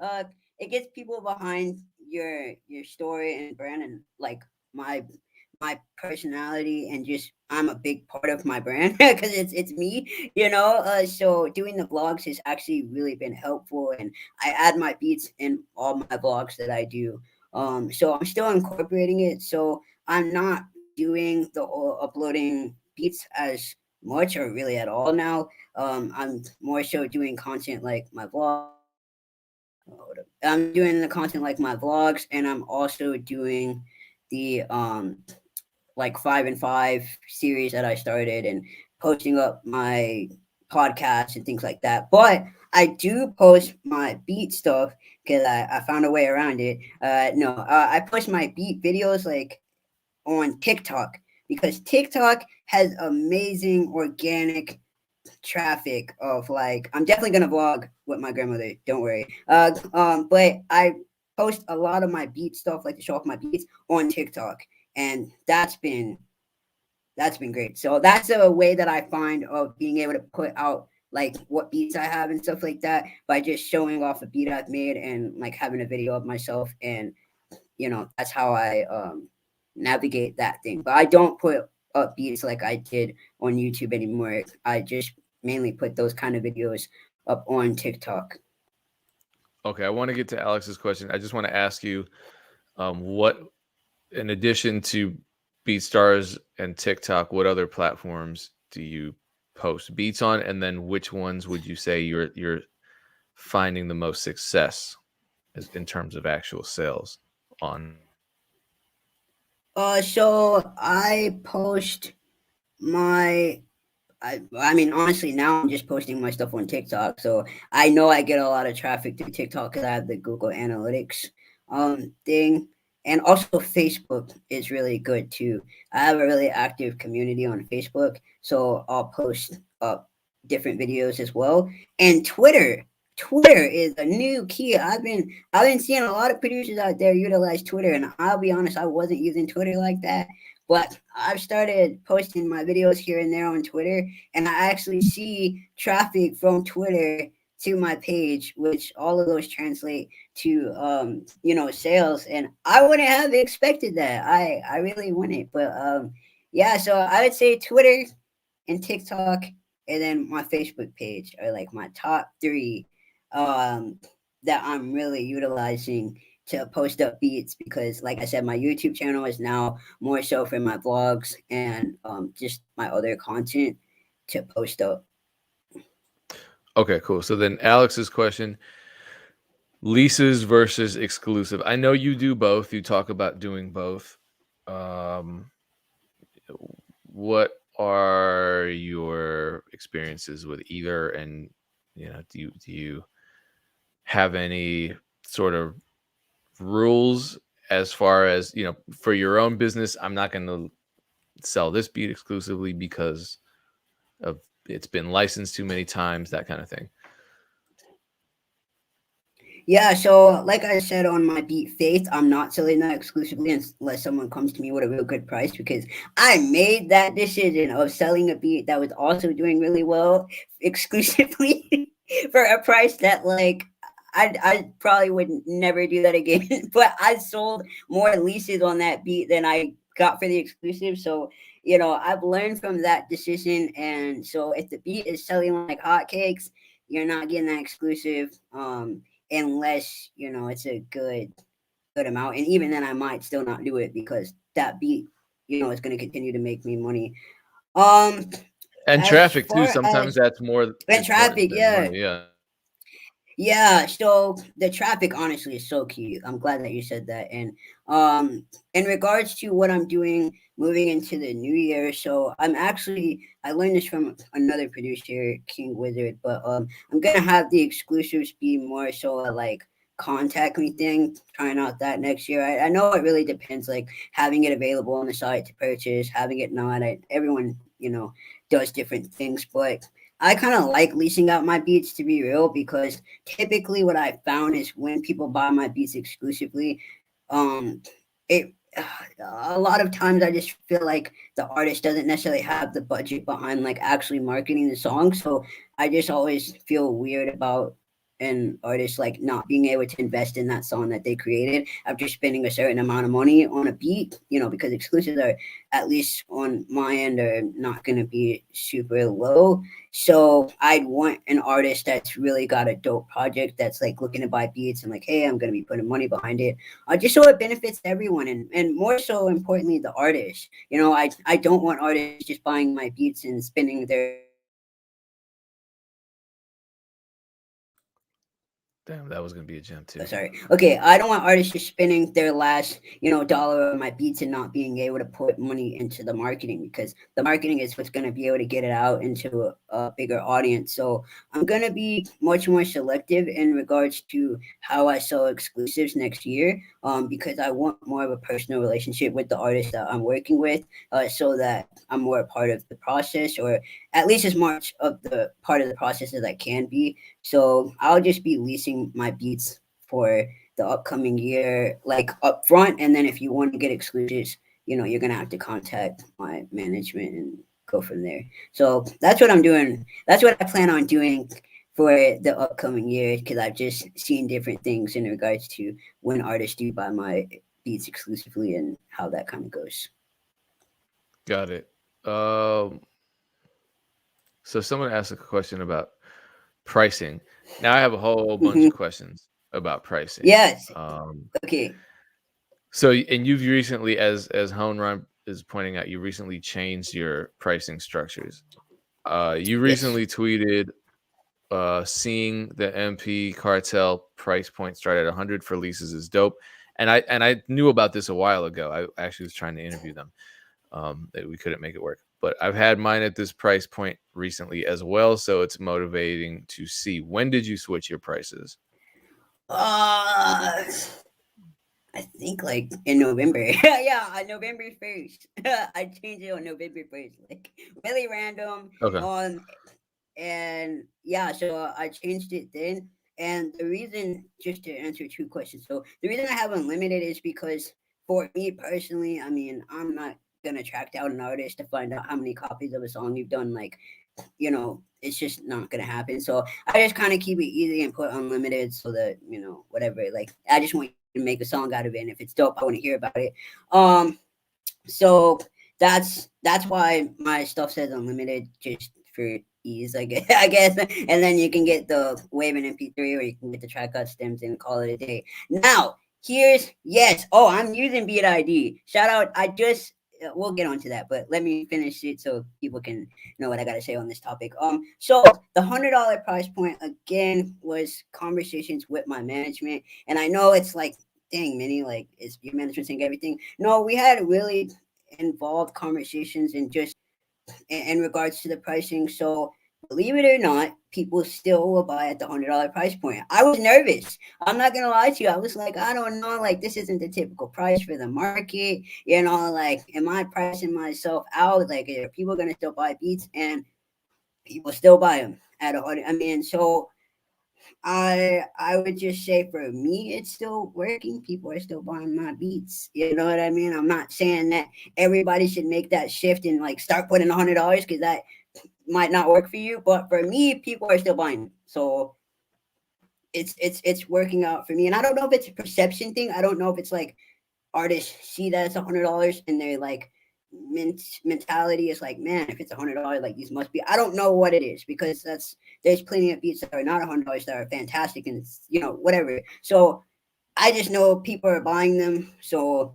It gets people behind your story and brand, and like my my personality, and just I'm a big part of my brand because it's me, So doing the vlogs has actually really been helpful, and I add my beats in all my vlogs that I do. So I'm still incorporating it. So I'm not doing the whole uploading beats as much or really at all now. I'm more so doing content like my vlog. I'm doing the content like my vlogs, and I'm also doing the like 5 and 5 series that I started, and posting up my podcasts and things like that. But I do post my beat stuff because I found a way around it. No, I post my beat videos like on TikTok because TikTok has amazing organic traffic of like I'm definitely gonna vlog with my grandmother. Don't worry. But I post a lot of my beat stuff, like to show off my beats on TikTok, and that's been great. So that's a way that I find of being able to put out like what beats I have and stuff like that by just showing off a beat I've made and like having a video of myself, and that's how I navigate that thing. But I don't put up beats like I did on YouTube anymore. I just mainly put those kind of videos up on TikTok. Okay, I want to get to Alex's question. I just want to ask you, what, in addition to BeatStars and TikTok, what other platforms do you post beats on, and then which ones would you say you're finding the most success in terms of actual sales on? So I post my I mean, honestly, now I'm just posting my stuff on TikTok. So I know I get a lot of traffic through TikTok because I have the Google Analytics thing. And also Facebook is really good too. I have a really active community on Facebook, so I'll post up different videos as well. And Twitter is a new key. I've been seeing a lot of producers out there utilize Twitter, and I'll be honest, I wasn't using Twitter like that, but I've started posting my videos here and there on Twitter, and I actually see traffic from Twitter to my page, which all of those translate to sales. And I wouldn't have expected that. I really wouldn't. But yeah, so I would say Twitter and TikTok, and then my Facebook page are like my top three um, that I'm really utilizing to post up beats because, like I said, my YouTube channel is now more so for my vlogs and just my other content to post up. Okay, cool. So then Alex's question: leases versus exclusive. I know you do both. You talk about doing both. Um, what are your experiences with either? And do you have any sort of rules as far as, for your own business? I'm not going to sell this beat exclusively because of it's been licensed too many times, that kind of thing. Yeah, so like I said on my beat Faith, I'm not selling that exclusively unless someone comes to me with a real good price because I made that decision of selling a beat that was also doing really well exclusively for a price that like I probably would never do that again. But I sold more leases on that beat than I got for the exclusive. So I've learned from that decision. And so if the beat is selling like hotcakes, you're not getting that exclusive, unless it's a good amount. And even then, I might still not do it because that beat, is going to continue to make me money. Um, And as traffic too. far Sometimes as that's more and important traffic, than yeah. money. Yeah. Yeah, so the traffic honestly is so key. I'm glad that you said that. And in regards to what I'm doing moving into the new year, so I learned this from another producer, King Wizard, but I'm gonna have the exclusives be more so a like contact me thing, trying out that next year. I know it really depends, like having it available on the site to purchase, having it not. Everyone, does different things, but I kind of like leasing out my beats to be real because typically what I found is when people buy my beats exclusively, um, it a lot of times I just feel like the artist doesn't necessarily have the budget behind like actually marketing the song. So I just always feel weird about an artist like not being able to invest in that song that they created after spending a certain amount of money on a beat, because exclusives are, at least on my end, are not going to be super low. So I'd want an artist that's really got a dope project that's like looking to buy beats and like, hey, I'm gonna be putting money behind it, just so it benefits everyone, and more so importantly the artist. I don't want artists just buying my beats and spending their Damn, that was gonna be a gem too. sorry. Okay, I don't want artists just spending their last, dollar on my beats and not being able to put money into the marketing, because the marketing is what's going to be able to get it out into a bigger audience. So I'm going to be much more selective in regards to how I sell exclusives next year, because I want more of a personal relationship with the artist that I'm working with, so that I'm more a part of the process, or at least as much of the part of the process as I can be. So I'll just be leasing my beats for the upcoming year, like upfront. And then if you want to get exclusives, you're gonna have to contact my management and go from there. So that's what I'm doing. That's what I plan on doing for the upcoming year, because I've just seen different things in regards to when artists do buy my beats exclusively and how that kind of goes. Got it. Um, so someone asked a question about pricing. Now I have a whole bunch Hmm. of questions about pricing. Yes. Um, Okay. and you've recently, as Hone Rhyme is pointing out, you recently changed your pricing structures. You Yes. recently tweeted, seeing the MP cartel price point start at 100 for leases is dope. And I knew about this a while ago. I actually was trying to interview them. That we couldn't make it work. But I've had mine at this price point recently as well, so it's motivating to see. When did you switch your prices? Uh, I think like in November. Yeah, on November 1st. I changed it on November 1st. Like really random. Okay. And yeah, so I changed it then. And the reason, just to answer two questions, so the reason I have unlimited is because for me personally, I mean, I'm not gonna track down an artist to find out how many copies of a song you've done. Like, it's just not gonna happen. So I just kind of keep it easy and put unlimited, so that whatever. Like, I just want you to make a song out of it, and if it's dope, I want to hear about it. Um, so that's why my stuff says unlimited, just for ease, I guess. I guess, and then you can get the wave and MP3, or you can get the track cut stems and call it a day. Now, here's yes. Oh, I'm using Beat ID. Shout out! I just we'll get onto that, but let me finish it so people can know what I gotta say on this topic. So the $100 price point again was conversations with my management, and I know it's like, dang, Minnie, like, is your management saying everything? No, we had really involved conversations and just in regards to the pricing. So believe it or not, people still will buy at the $100 price point. I was nervous. I'm not gonna lie to you. I was like, I don't know, like this isn't the typical price for the market. Like, am I pricing myself out? Like, are people gonna still buy beats? And people still buy them at 100. I mean, so I would just say for me, it's still working. People are still buying my beats. You know what I mean? I'm not saying that everybody should make that shift and like start putting $100, because that might not work for you. But for me, people are still buying them. So it's working out for me. And I don't know if it's a perception thing. I don't know if it's like artists see that it's $100 and they're like mentality is like, man, if it's $100, like these must be. I don't know what it is because there's plenty of beats that are not $100 that are fantastic and it's, whatever. So I just know people are buying them, so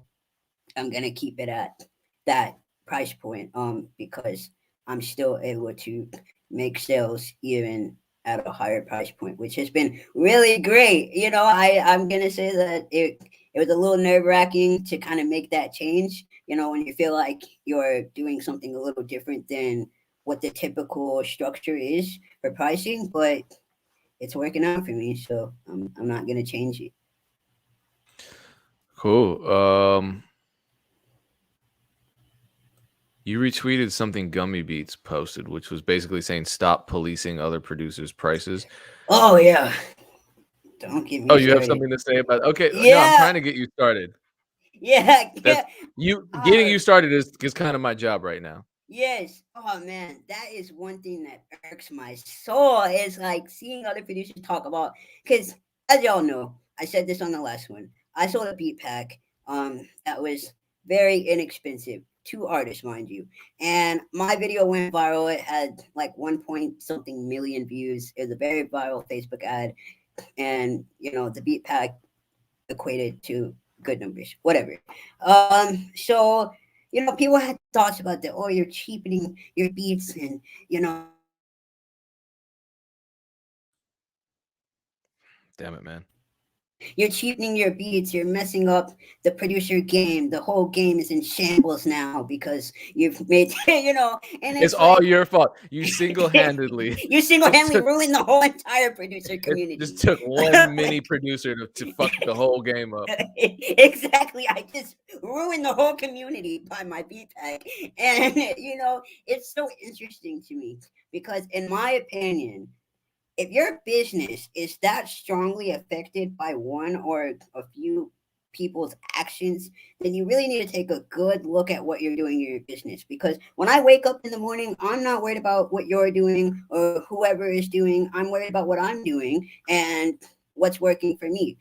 I'm gonna keep it at that price point. Because I'm still able to make sales even at a higher price point, which has been really great. I'm gonna say that it was a little nerve wracking to kind of make that change. When you feel like you're doing something a little different than what the typical structure is for pricing, but it's working out for me, so I'm not gonna change it. Cool. You retweeted something Gummy Beats posted, which was basically saying stop policing other producers' prices. Oh yeah, don't get Oh, me you have started. something to say about? Okay, no, I'm Yeah, trying to get you started. yeah, That's yeah. you getting Oh, you started is kind of my job right now. yes. Oh man, that is one thing that irks my soul is like seeing other producers talk about. Because as y'all know, I said this on the last one. I sold a beat pack. That was very inexpensive. Two artists, mind you. And my video went viral. It had like 1 point something million views. It was a very viral Facebook ad. And the beat pack equated to good numbers, whatever. So people had thoughts about that. Oh, you're cheapening your beats, and Damn it, man. you're cheapening your beats. You're messing up the producer game. The whole game is in shambles now because you've made, and It's it's all like your fault. You single-handedly you single-handedly took ruined the whole entire producer it just community. took one mini producer to fuck the whole game up. Exactly. I just ruined the whole community by my beat pack. And it's so interesting to me because in my opinion, if your business is that strongly affected by one or a few people's actions, then you really need to take a good look at what you're doing in your business. Because when I wake up in the morning, I'm not worried about what you're doing or whoever is doing. I'm worried about what I'm doing and what's working for me.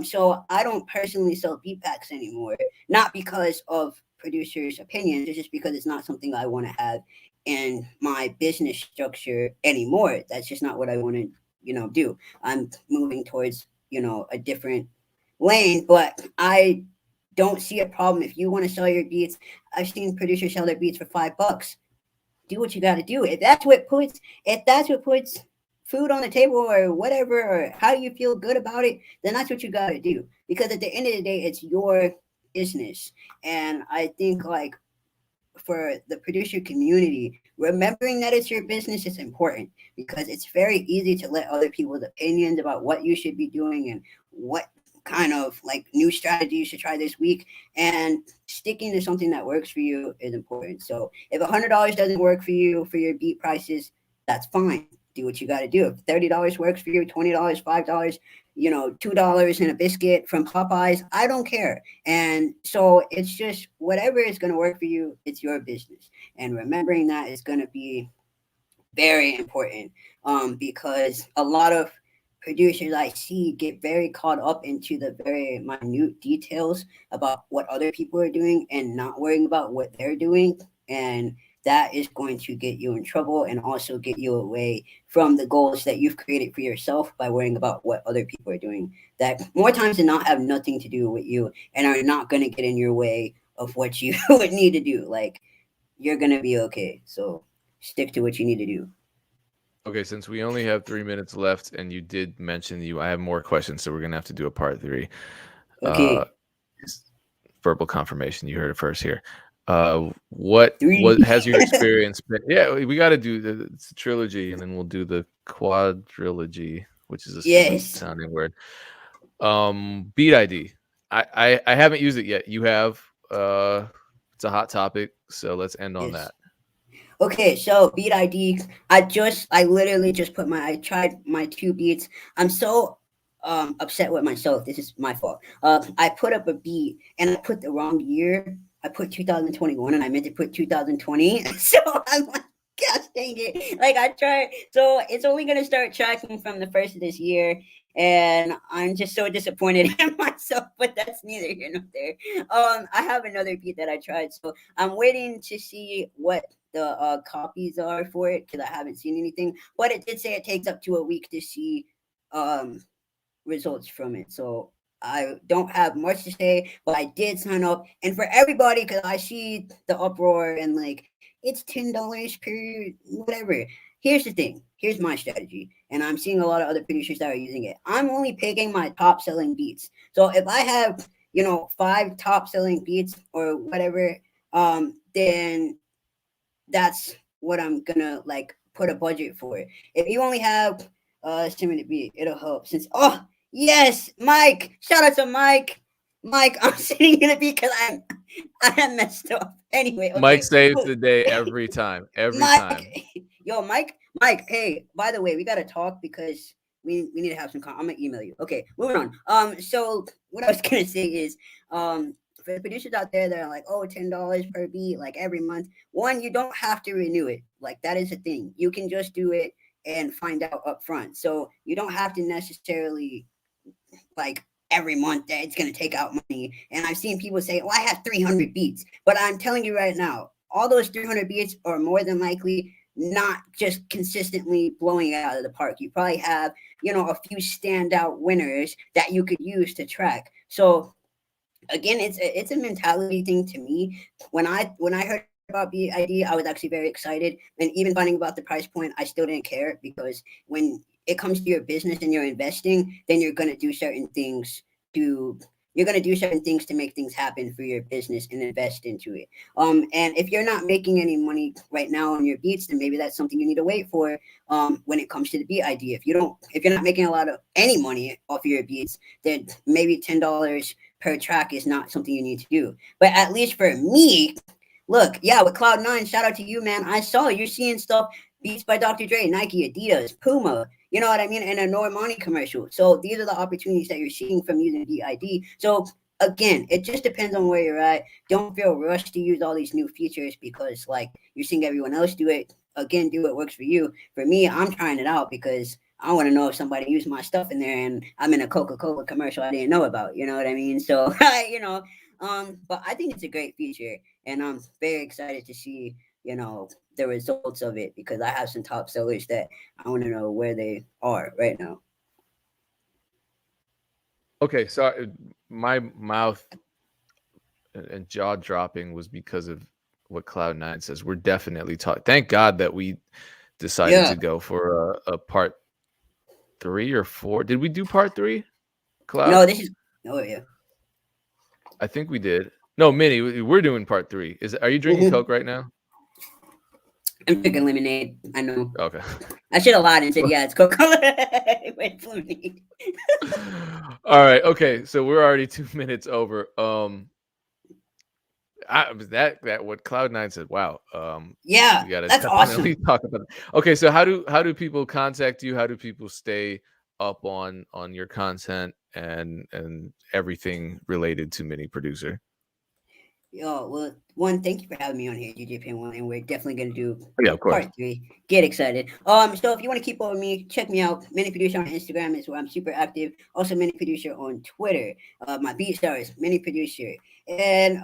So I don't personally sell beat packs anymore, not because of producers' opinions, it's just because it's not something I want to have in my business structure anymore. That's just not what I want to, do. I'm moving towards, a different lane, but I don't see a problem if you want to sell your beats. I've seen producers sell their beats for $5. Do what you got to do. If that's what puts food on the table or whatever, or how you feel good about it, then that's what you got to do. Because at the end of the day, it's your business. And I think like for the producer community, remembering that it's your business is important because it's very easy to let other people's opinions about what you should be doing and what kind of like new strategy you should try this week, and sticking to something that works for you is important. So if $100 doesn't work for you for your beat prices, that's fine. Do what you got to do. If $30 works for you, $20, $5, $2 and a biscuit from Popeyes, I don't care. And so it's just whatever is going to work for you, it's your business. And remembering that is going to be very important, because a lot of producers I see get very caught up into the very minute details about what other people are doing and not worrying about what they're doing. And that is going to get you in trouble and also get you away from the goals that you've created for yourself by worrying about what other people are doing that more times than not have nothing to do with you and are not going to get in your way of what you would need to do. Like, you're going to be okay. So stick to what you need to do. Okay, since we only have 3 minutes left, and you did mention I have more questions, so we're gonna have to do a part 3. Uh, Okay. Verbal confirmation. You heard it first here. What Three. has your experience been? Yeah, we got to do it's a trilogy, and then we'll do the quadrilogy, which is a stupid Yes. sounding word. Beat ID. I haven't used it yet. You have. It's a hot topic, so let's end on Yes. that. Okay, so beat ID. I literally just I tried my two beats. I'm so upset with myself. This is my fault. I put up a beat and I put the wrong year. I put 2021 and I meant to put 2020. So I'm like, gosh dang it. Like I tried. So it's only gonna start tracking from the first of this year. and I'm just so disappointed in myself. But that's neither here nor there. I have another beat that I tried, so I'm waiting to see what the copies are for it because I haven't seen anything. But it did say it takes up to a week to see um results from it. So I don't have much to say, but I did sign up. And for everybody, because I see the uproar and like it's $10 per whatever. Here's the thing. Here's my strategy, and I'm seeing a lot of other producers that are using it. I'm only picking my top selling beats. So if I have five top selling beats or whatever, then that's what I'm gonna like put a budget for. If you only have 7 minute beat, it'll help. Since yes, Mike, shout out to Mike. Mike, I'm sitting in the beat because I am messed up. Anyway, Mike okay. saves the day every time. Every time. Mike, yo, Mike. Hey, by the way, we gotta talk because we need to have some. I'm gonna email you. Okay, moving on. So what I was gonna say is, for the producers out there that are like, oh, $10 per beat, like every month. One, you don't have to renew it. Like that is a thing. You can just do it and find out up front. So you don't have to necessarily like every month that it's going to take out money. And I've seen people say, "Oh, I have 300 beats," but I'm telling you right now, all those 300 beats are more than likely not just consistently blowing it out of the park. You probably have, a few standout winners that you could use to track. So again, it's a mentality thing to me. When I heard about BID, I was actually very excited, and even finding about the price point, I still didn't care because when it comes to your business and you're investing, then to you're gonna do certain things to make things happen for your business and invest into it. And if you're not making any money right now on your beats, then maybe that's something you need to wait for. When it comes to the beat idea, if you're not making a lot of any money off of your beats, then maybe $10 per track is not something you need to do. But at least for me, look, yeah, with Cloud9, shout out to you, man. I saw you're seeing stuff, Beats by Dr. Dre, Nike, Adidas, Puma, you know what I mean, and a Normani commercial. So these are the opportunities that you're seeing from using BID. So again, it just depends on where you're at. Don't feel rushed to use all these new features because like you're seeing everyone else do it. Again, do what works for you. For me, I'm trying it out because I want to know if somebody used my stuff in there and I'm in a Coca-Cola commercial I didn't know about. You know what I mean? So but I think it's a great feature, and I'm very excited to see the results of it because I have some top sellers that I want to know where they are right now. Okay, so my mouth and jaw dropping was because of what Cloud9 says. We're definitely talking. Thank God that we decided Yeah. to go for a part 3 or 4. Did we do part 3? Cloud? No, this is. Oh yeah. I think we did. No, Minnie, we're doing part 3. Are you drinking Coke right now? I'm drinking lemonade. I know. Okay. I should have lied and said, yeah, it's Coca-Cola. Lemonade. All right. Okay. So we're already 2 minutes over. That what Cloud9 said. Wow. Yeah, We gotta that's definitely awesome. talk about it. Okay. So how do people contact you? How do people stay up on your content and everything related to Mini Producer? Yo, well, one, thank you for having me on here, DJ Pin One, and we're definitely gonna do Yeah, of course. part 3. Get excited. So if you want to keep up with me, check me out. Mini Producer on Instagram is where I'm super active. Also, Mini Producer on Twitter. My BeatStars, Mini Producer. And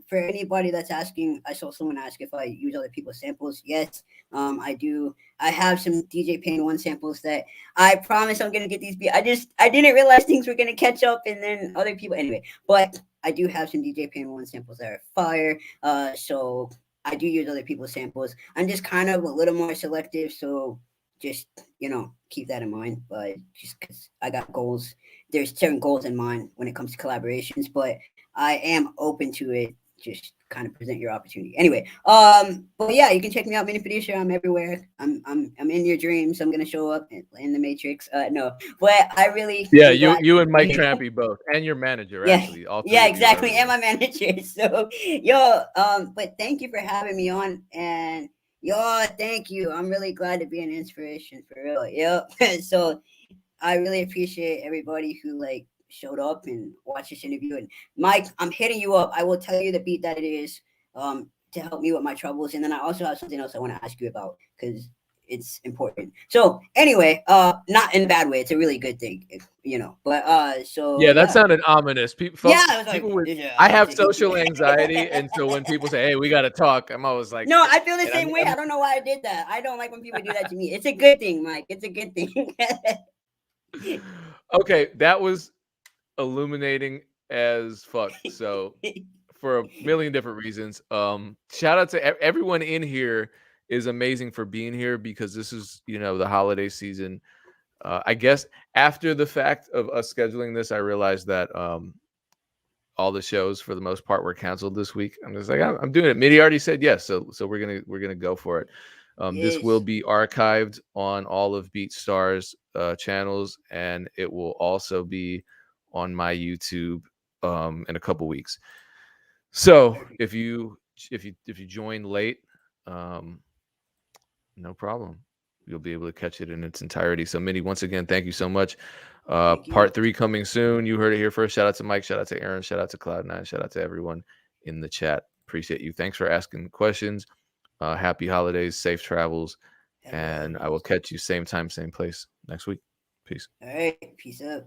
for anybody that's asking, I saw someone ask if I use other people's samples. Yes, I do. I have some DJ Payne One samples that I promise I'm gonna get these. I didn't realize things were gonna catch up, and then other people. Anyway, but I do have some DJ Payne One samples that are fire. So I do use other people's samples. I'm just kind of a little more selective, so just keep that in mind. But just because I got goals, there's certain goals in mind when it comes to collaborations, but I am open to it. Just kind of present your opportunity. Anyway, but yeah, you can check me out, Mini Producer. I'm everywhere. I'm in your dreams. I'm gonna show up in the Matrix. No, but I really Yeah, am glad. you and Mike Trampy both, and your manager Yeah, actually. All three yeah, of you are exactly. And everywhere. my manager. So, yo, but thank you for having me on, and yo, thank you. I'm really glad to be an inspiration for real. Yep. So, I really appreciate everybody who like showed up and watched this interview. And Mike, I'm hitting you up. I will tell you the beat that it is, to help me with my troubles. And then I also have something else I want to ask you about because it's important. So anyway, not in a bad way. It's a really good thing, you know. But so Yeah, that yeah, sounded ominous. People, yeah. folks, I was like, people were. yeah, I have it's a good social thing. anxiety, and so when people say, "Hey, we got to talk," I'm always like, No, I feel the and same way. I don't know why I did that. I don't like when people do that to me. It's a good thing, Mike. It's a good thing. okay, that was illuminating as fuck. So for a million different reasons. Shout out to everyone in here is amazing for being here because this is, you know, the holiday season. I guess after the fact of us scheduling this, I realized that all the shows for the most part were canceled this week. I'm just like, I'm doing it. Mitty already said yes, so we're gonna go for it. This will Yes. be archived on all of BeatStars channels, and it will also be on my YouTube in a couple weeks. So Perfect. if you join late, um, no problem. You'll be able to catch it in its entirety. So, Mitty, once again, thank you so much. Thank you. Part 3 coming soon. You heard it here first. Shout out to Mike. Shout out to Aaron. Shout out to Cloud9. Shout out to everyone in the chat. Appreciate you. Thanks for asking questions. Happy holidays, safe travels, Happy and I will holidays. catch you same time, same place next week. Peace. All right. Peace out.